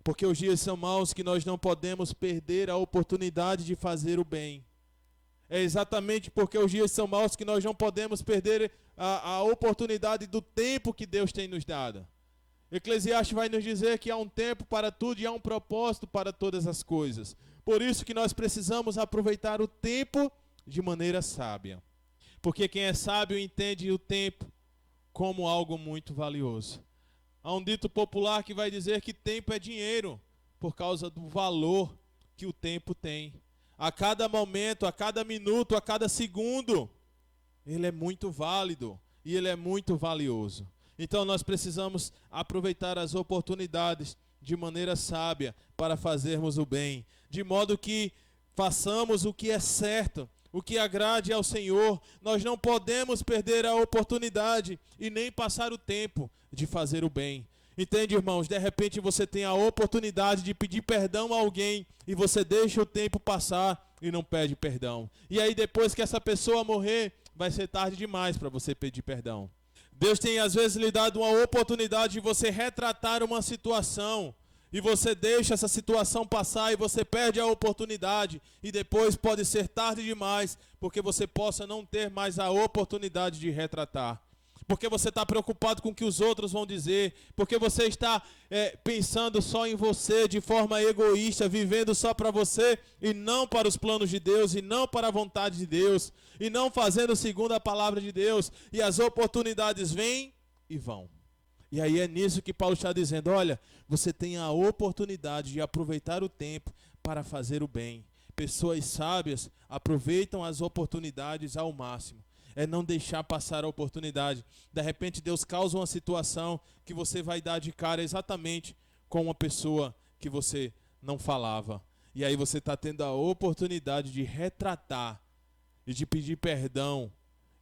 Porque os dias são maus que nós não podemos perder a oportunidade de fazer o bem. É exatamente porque os dias são maus que nós não podemos perder a oportunidade do tempo que Deus tem nos dado. Eclesiastes vai nos dizer que há um tempo para tudo e há um propósito para todas as coisas. Por isso que nós precisamos aproveitar o tempo de maneira sábia. Porque quem é sábio entende o tempo como algo muito valioso. Há um dito popular que vai dizer que tempo é dinheiro, por causa do valor que o tempo tem. A cada momento, a cada minuto, a cada segundo, ele é muito válido e ele é muito valioso. Então nós precisamos aproveitar as oportunidades de maneira sábia para fazermos o bem, de modo que façamos o que é certo, o que agrade ao Senhor. Nós não podemos perder a oportunidade e nem passar o tempo de fazer o bem. Entende, irmãos? De repente você tem a oportunidade de pedir perdão a alguém e você deixa o tempo passar e não pede perdão. E aí depois que essa pessoa morrer, vai ser tarde demais para você pedir perdão. Deus tem às vezes lhe dado uma oportunidade de você retratar uma situação e você deixa essa situação passar e você perde a oportunidade e depois pode ser tarde demais porque você possa não ter mais a oportunidade de retratar. porque você está preocupado com o que os outros vão dizer, porque você está pensando só em você de forma egoísta, vivendo só para você e não para os planos de Deus, e não para a vontade de Deus, e não fazendo segundo a palavra de Deus, e as oportunidades vêm e vão. E aí é nisso que Paulo está dizendo, olha, você tem a oportunidade de aproveitar o tempo para fazer o bem. Pessoas sábias aproveitam as oportunidades ao máximo. É não deixar passar a oportunidade. De repente Deus causa uma situação que você vai dar de cara exatamente com uma pessoa que você não falava. E aí você está tendo a oportunidade de retratar e de pedir perdão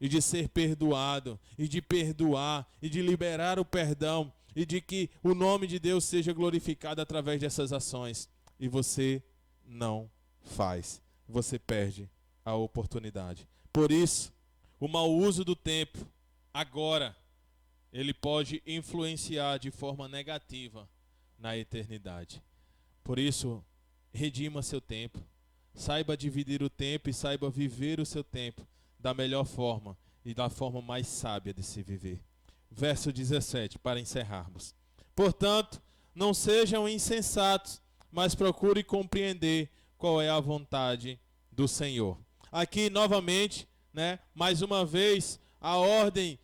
e de ser perdoado e de perdoar e de liberar o perdão e de que o nome de Deus seja glorificado através dessas ações. E você não faz. Você perde a oportunidade. Por isso, o mau uso do tempo, agora, ele pode influenciar de forma negativa na eternidade. Por isso, redima seu tempo. Saiba dividir o tempo e saiba viver o seu tempo da melhor forma e da forma mais sábia de se viver. Verso 17, para encerrarmos. Portanto, não sejam insensatos, mas procure compreender qual é a vontade do Senhor. Aqui, novamente, mais uma vez, a ordem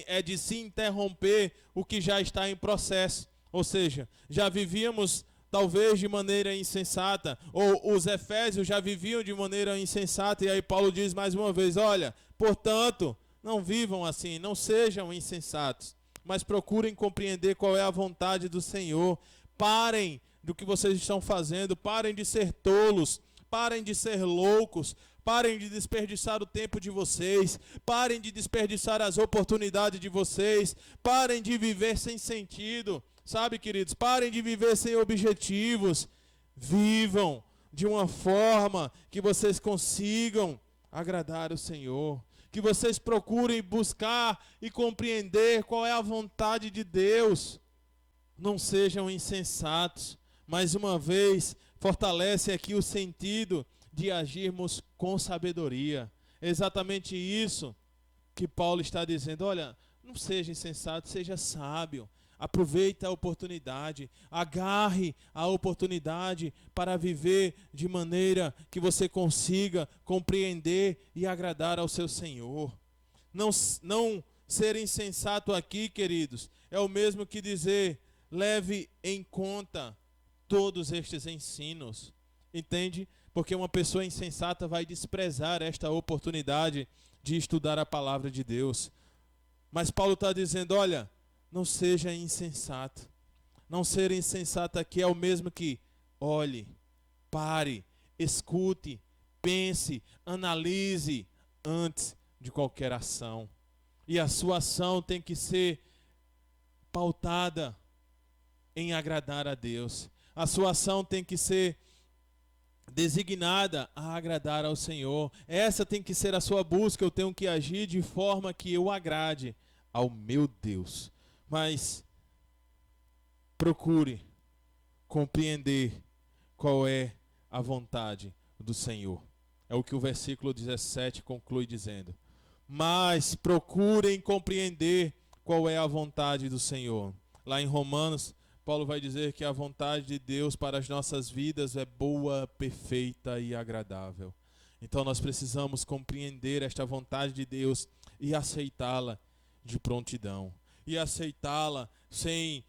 é de se interromper o que já está em processo. Ou seja, já vivíamos talvez de maneira insensata, ou os efésios já viviam de maneira insensata, e aí Paulo diz mais uma vez, olha, portanto, não vivam assim, não sejam insensatos, mas procurem compreender qual é a vontade do Senhor. Parem do que vocês estão fazendo, parem de ser tolos, parem de ser loucos, parem de desperdiçar o tempo de vocês, parem de desperdiçar as oportunidades de vocês, parem de viver sem sentido, sabe, queridos? Parem de viver sem objetivos, vivam de uma forma que vocês consigam agradar o Senhor, que vocês procurem buscar e compreender qual é a vontade de Deus. Não sejam insensatos. Mais uma vez, fortalece aqui o sentido de agirmos com sabedoria. É exatamente isso que Paulo está dizendo. Olha, não seja insensato, seja sábio. Aproveite a oportunidade, agarre a oportunidade para viver de maneira que você consiga compreender e agradar ao seu Senhor. Não ser insensato aqui, queridos, é o mesmo que dizer, leve em conta todos estes ensinos, entende? Porque uma pessoa insensata vai desprezar esta oportunidade de estudar a palavra de Deus. Mas Paulo está dizendo, olha, não seja insensato. Não ser insensato aqui é o mesmo que olhe, pare, escute, pense, analise antes de qualquer ação. E a sua ação tem que ser pautada em agradar a Deus. A sua ação tem que ser designada a agradar ao Senhor. Essa tem que ser a sua busca. Eu tenho que agir de forma que eu agrade ao meu Deus. Mas procure compreender qual é a vontade do Senhor. É o que o versículo 17 conclui dizendo. Mas procurem compreender qual é a vontade do Senhor. Lá em Romanos, Paulo vai dizer que a vontade de Deus para as nossas vidas é boa, perfeita e agradável. Então nós precisamos compreender esta vontade de Deus e aceitá-la de prontidão. E aceitá-la sem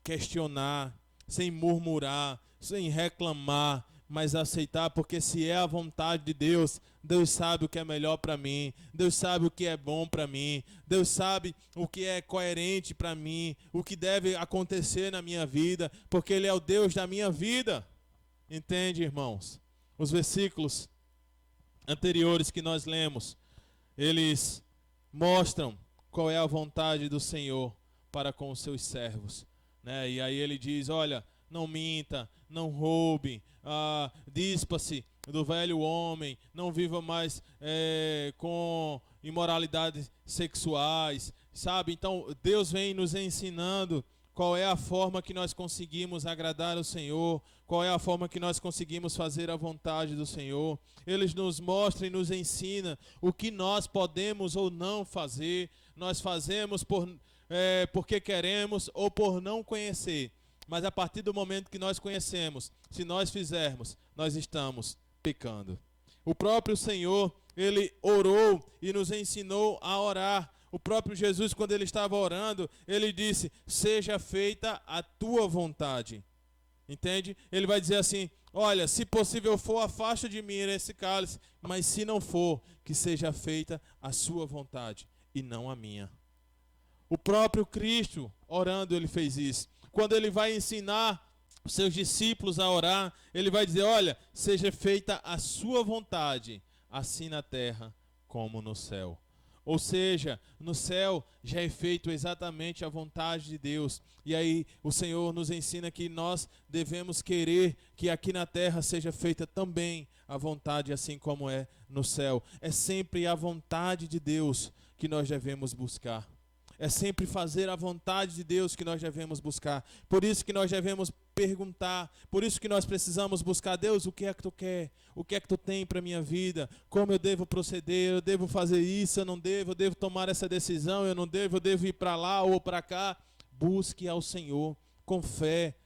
questionar, sem murmurar, sem reclamar, mas aceitar, porque se é a vontade de Deus, Deus sabe o que é melhor para mim, Deus sabe o que é bom para mim, Deus sabe o que é coerente para mim, o que deve acontecer na minha vida, porque Ele é o Deus da minha vida. Entende, irmãos? Os versículos anteriores que nós lemos, eles mostram qual é a vontade do Senhor para com os seus servos, né? E aí ele diz, olha, não minta, não roube, dispa-se do velho homem, não viva mais com imoralidades sexuais, sabe? Então Deus vem nos ensinando qual é a forma que nós conseguimos agradar o Senhor, qual é a forma que nós conseguimos fazer a vontade do Senhor. Ele nos mostra e nos ensina o que nós podemos ou não fazer. Nós fazemos porque queremos ou por não conhecer. Mas a partir do momento que nós conhecemos, se nós fizermos, nós estamos pecando. O próprio Senhor, ele orou e nos ensinou a orar. O próprio Jesus, quando ele estava orando, ele disse: seja feita a tua vontade. Entende? Ele vai dizer assim: olha, se possível for, afasta de mim esse cálice, mas se não for, que seja feita a sua vontade e não a minha. O próprio Cristo, orando, ele fez isso. Quando ele vai ensinar os seus discípulos a orar, ele vai dizer: olha, seja feita a sua vontade, assim na terra como no céu. Ou seja, no céu já é feito exatamente a vontade de Deus. E aí o Senhor nos ensina que nós devemos querer que aqui na terra seja feita também a vontade, assim como é no céu. É sempre a vontade de Deus que nós devemos buscar. É sempre fazer a vontade de Deus que nós devemos buscar. Por isso que nós devemos perguntar, por isso que nós precisamos buscar: Deus, o que é que tu quer? O que é que tu tem para a minha vida? Como eu devo proceder? Eu devo fazer isso? Eu não devo? Eu devo tomar essa decisão? Eu não devo? Eu devo ir para lá ou para cá? Busque ao Senhor com fé,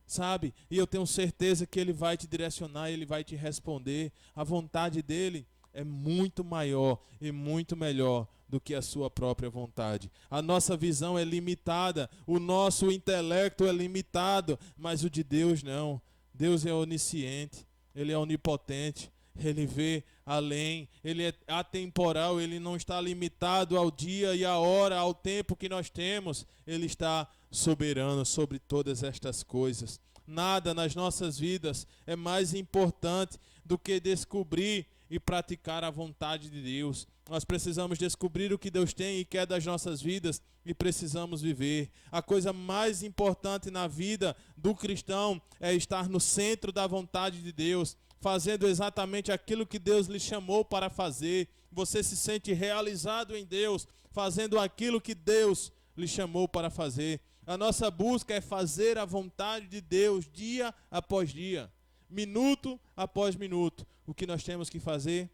sabe? E eu tenho certeza que Ele vai te direcionar, Ele vai te responder. A vontade dEle é muito maior e muito melhor do que a sua própria vontade. A nossa visão é limitada, o nosso intelecto é limitado, mas o de Deus não. Deus é onisciente, Ele é onipotente, Ele vê além, Ele é atemporal, Ele não está limitado ao dia e à hora, ao tempo que nós temos. Ele está soberano sobre todas estas coisas. Nada nas nossas vidas é mais importante do que descobrir e praticar a vontade de Deus. Nós precisamos descobrir o que Deus tem e quer das nossas vidas e precisamos viver. A coisa mais importante na vida do cristão é estar no centro da vontade de Deus, fazendo exatamente aquilo que Deus lhe chamou para fazer. Você se sente realizado em Deus, fazendo aquilo que Deus lhe chamou para fazer. A nossa busca é fazer a vontade de Deus dia após dia, minuto após minuto. O que nós temos que fazer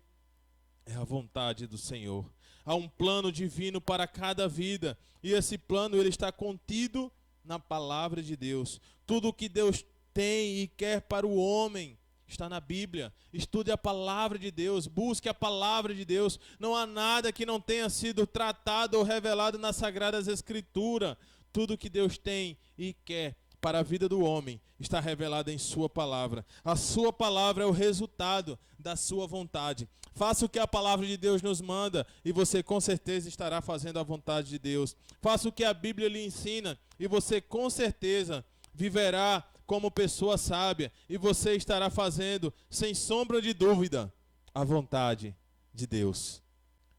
é a vontade do Senhor. Há um plano divino para cada vida, e esse plano ele está contido na palavra de Deus. Tudo o que Deus tem e quer para o homem está na Bíblia. Estude a palavra de Deus, busque a palavra de Deus. Não há nada que não tenha sido tratado ou revelado nas Sagradas Escrituras. Tudo que Deus tem e quer para a vida do homem está revelado em sua palavra. A sua palavra é o resultado da sua vontade. Faça o que a palavra de Deus nos manda e você com certeza estará fazendo a vontade de Deus. Faça o que a Bíblia lhe ensina e você com certeza viverá como pessoa sábia e você estará fazendo, sem sombra de dúvida, a vontade de Deus.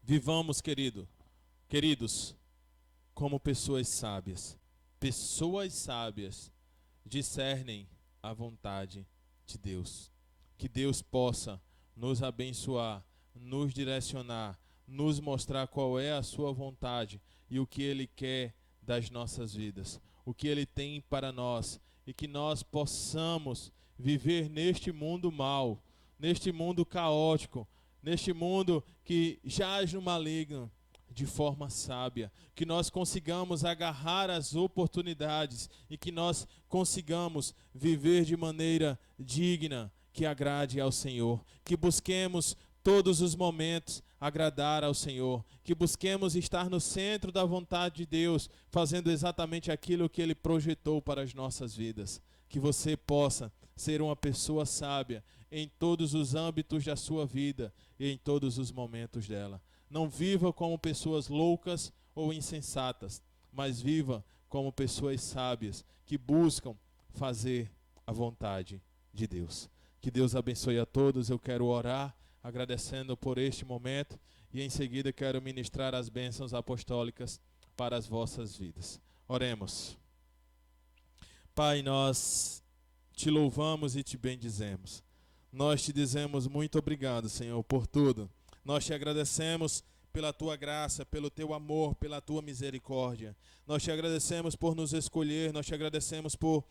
Vivamos, queridos, como pessoas sábias. Pessoas sábias discernem a vontade de Deus. Que Deus possa nos abençoar, nos direcionar, nos mostrar qual é a sua vontade e o que Ele quer das nossas vidas, o que Ele tem para nós, e que nós possamos viver neste mundo mau, neste mundo caótico, neste mundo que jaz no maligno, de forma sábia, que nós consigamos agarrar as oportunidades e que nós consigamos viver de maneira digna, que agrade ao Senhor, que busquemos todos os momentos agradar ao Senhor, que busquemos estar no centro da vontade de Deus, fazendo exatamente aquilo que Ele projetou para as nossas vidas. Que você possa ser uma pessoa sábia em todos os âmbitos da sua vida e em todos os momentos dela. Não viva como pessoas loucas ou insensatas, mas viva como pessoas sábias que buscam fazer a vontade de Deus. Que Deus abençoe a todos. Eu quero orar agradecendo por este momento e em seguida quero ministrar as bênçãos apostólicas para as vossas vidas. Oremos. Pai, nós te louvamos e te bendizemos. Nós te dizemos muito obrigado, Senhor, por tudo. Nós te agradecemos pela tua graça, pelo teu amor, pela tua misericórdia. Nós te agradecemos por nos escolher, nós te agradecemos por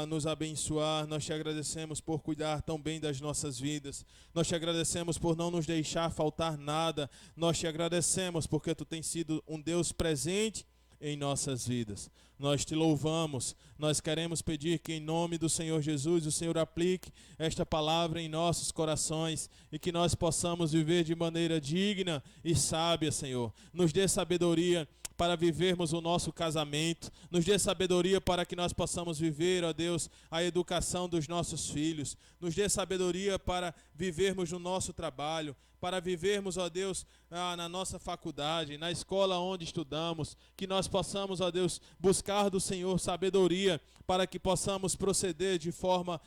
nos abençoar, nós te agradecemos por cuidar tão bem das nossas vidas, nós te agradecemos por não nos deixar faltar nada, nós te agradecemos porque tu tens sido um Deus presente em nossas vidas. Nós te louvamos, nós queremos pedir que em nome do Senhor Jesus o Senhor aplique esta palavra em nossos corações e que nós possamos viver de maneira digna e sábia, Senhor. Nos dê sabedoria para vivermos o nosso casamento, nos dê sabedoria para que nós possamos viver, ó Deus, a educação dos nossos filhos, nos dê sabedoria para vivermos no nosso trabalho, para vivermos, ó Deus, na nossa faculdade, na escola onde estudamos, que nós possamos, ó Deus, buscar do Senhor sabedoria para que possamos proceder de forma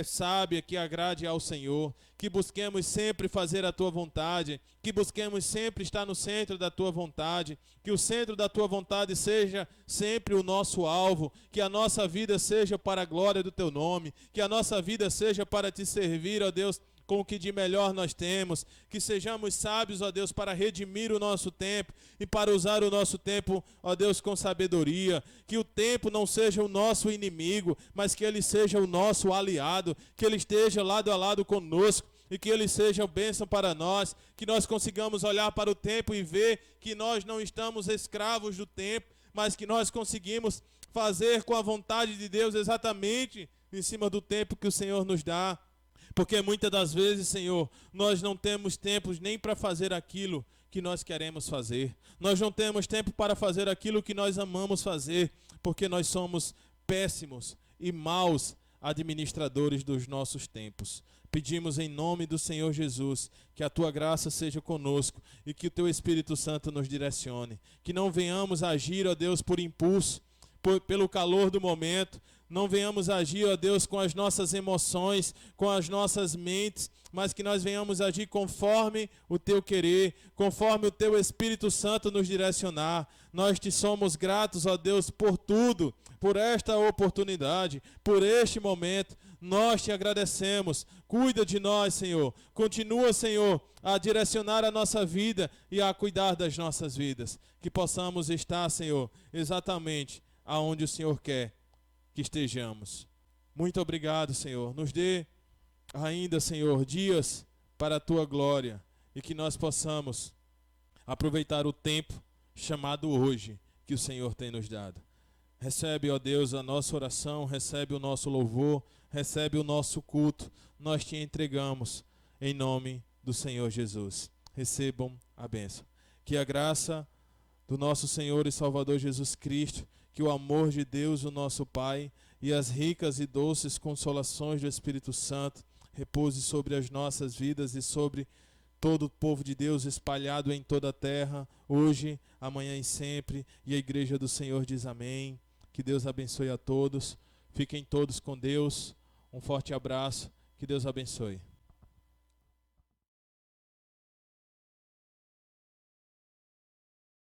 sábia, que agrade ao Senhor, que busquemos sempre fazer a Tua vontade, que busquemos sempre estar no centro da Tua vontade, que o centro da Tua vontade seja sempre o nosso alvo, que a nossa vida seja para a glória do Teu nome, que a nossa vida seja para Te servir, ó Deus, com o que de melhor nós temos, que sejamos sábios, ó Deus, para redimir o nosso tempo e para usar o nosso tempo, ó Deus, com sabedoria, que o tempo não seja o nosso inimigo, mas que ele seja o nosso aliado, que ele esteja lado a lado conosco e que ele seja bênção para nós, que nós consigamos olhar para o tempo e ver que nós não estamos escravos do tempo, mas que nós conseguimos fazer com a vontade de Deus exatamente em cima do tempo que o Senhor nos dá. Porque muitas das vezes, Senhor, nós não temos tempo nem para fazer aquilo que nós queremos fazer. Nós não temos tempo para fazer aquilo que nós amamos fazer, porque nós somos péssimos e maus administradores dos nossos tempos. Pedimos em nome do Senhor Jesus que a Tua graça seja conosco e que o Teu Espírito Santo nos direcione. Que não venhamos agir, ó Deus, por impulso, pelo calor do momento. Não venhamos agir, ó Deus, com as nossas emoções, com as nossas mentes, mas que nós venhamos agir conforme o Teu querer, conforme o Teu Espírito Santo nos direcionar. Nós te somos gratos, ó Deus, por tudo, por esta oportunidade, por este momento. Nós te agradecemos. Cuida de nós, Senhor. Continua, Senhor, a direcionar a nossa vida e a cuidar das nossas vidas. Que possamos estar, Senhor, exatamente aonde o Senhor quer que estejamos. Muito obrigado, Senhor. Nos dê ainda, Senhor, dias para a Tua glória e que nós possamos aproveitar o tempo chamado hoje que o Senhor tem nos dado. Recebe, ó Deus, a nossa oração, recebe o nosso louvor, recebe o nosso culto. Nós te entregamos em nome do Senhor Jesus. Recebam a bênção. Que a graça do nosso Senhor e Salvador Jesus Cristo, que o amor de Deus, o nosso Pai, e as ricas e doces consolações do Espírito Santo repouse sobre as nossas vidas e sobre todo o povo de Deus espalhado em toda a terra, hoje, amanhã e sempre. E a igreja do Senhor diz amém. Que Deus abençoe a todos. Fiquem todos com Deus. Um forte abraço. Que Deus abençoe.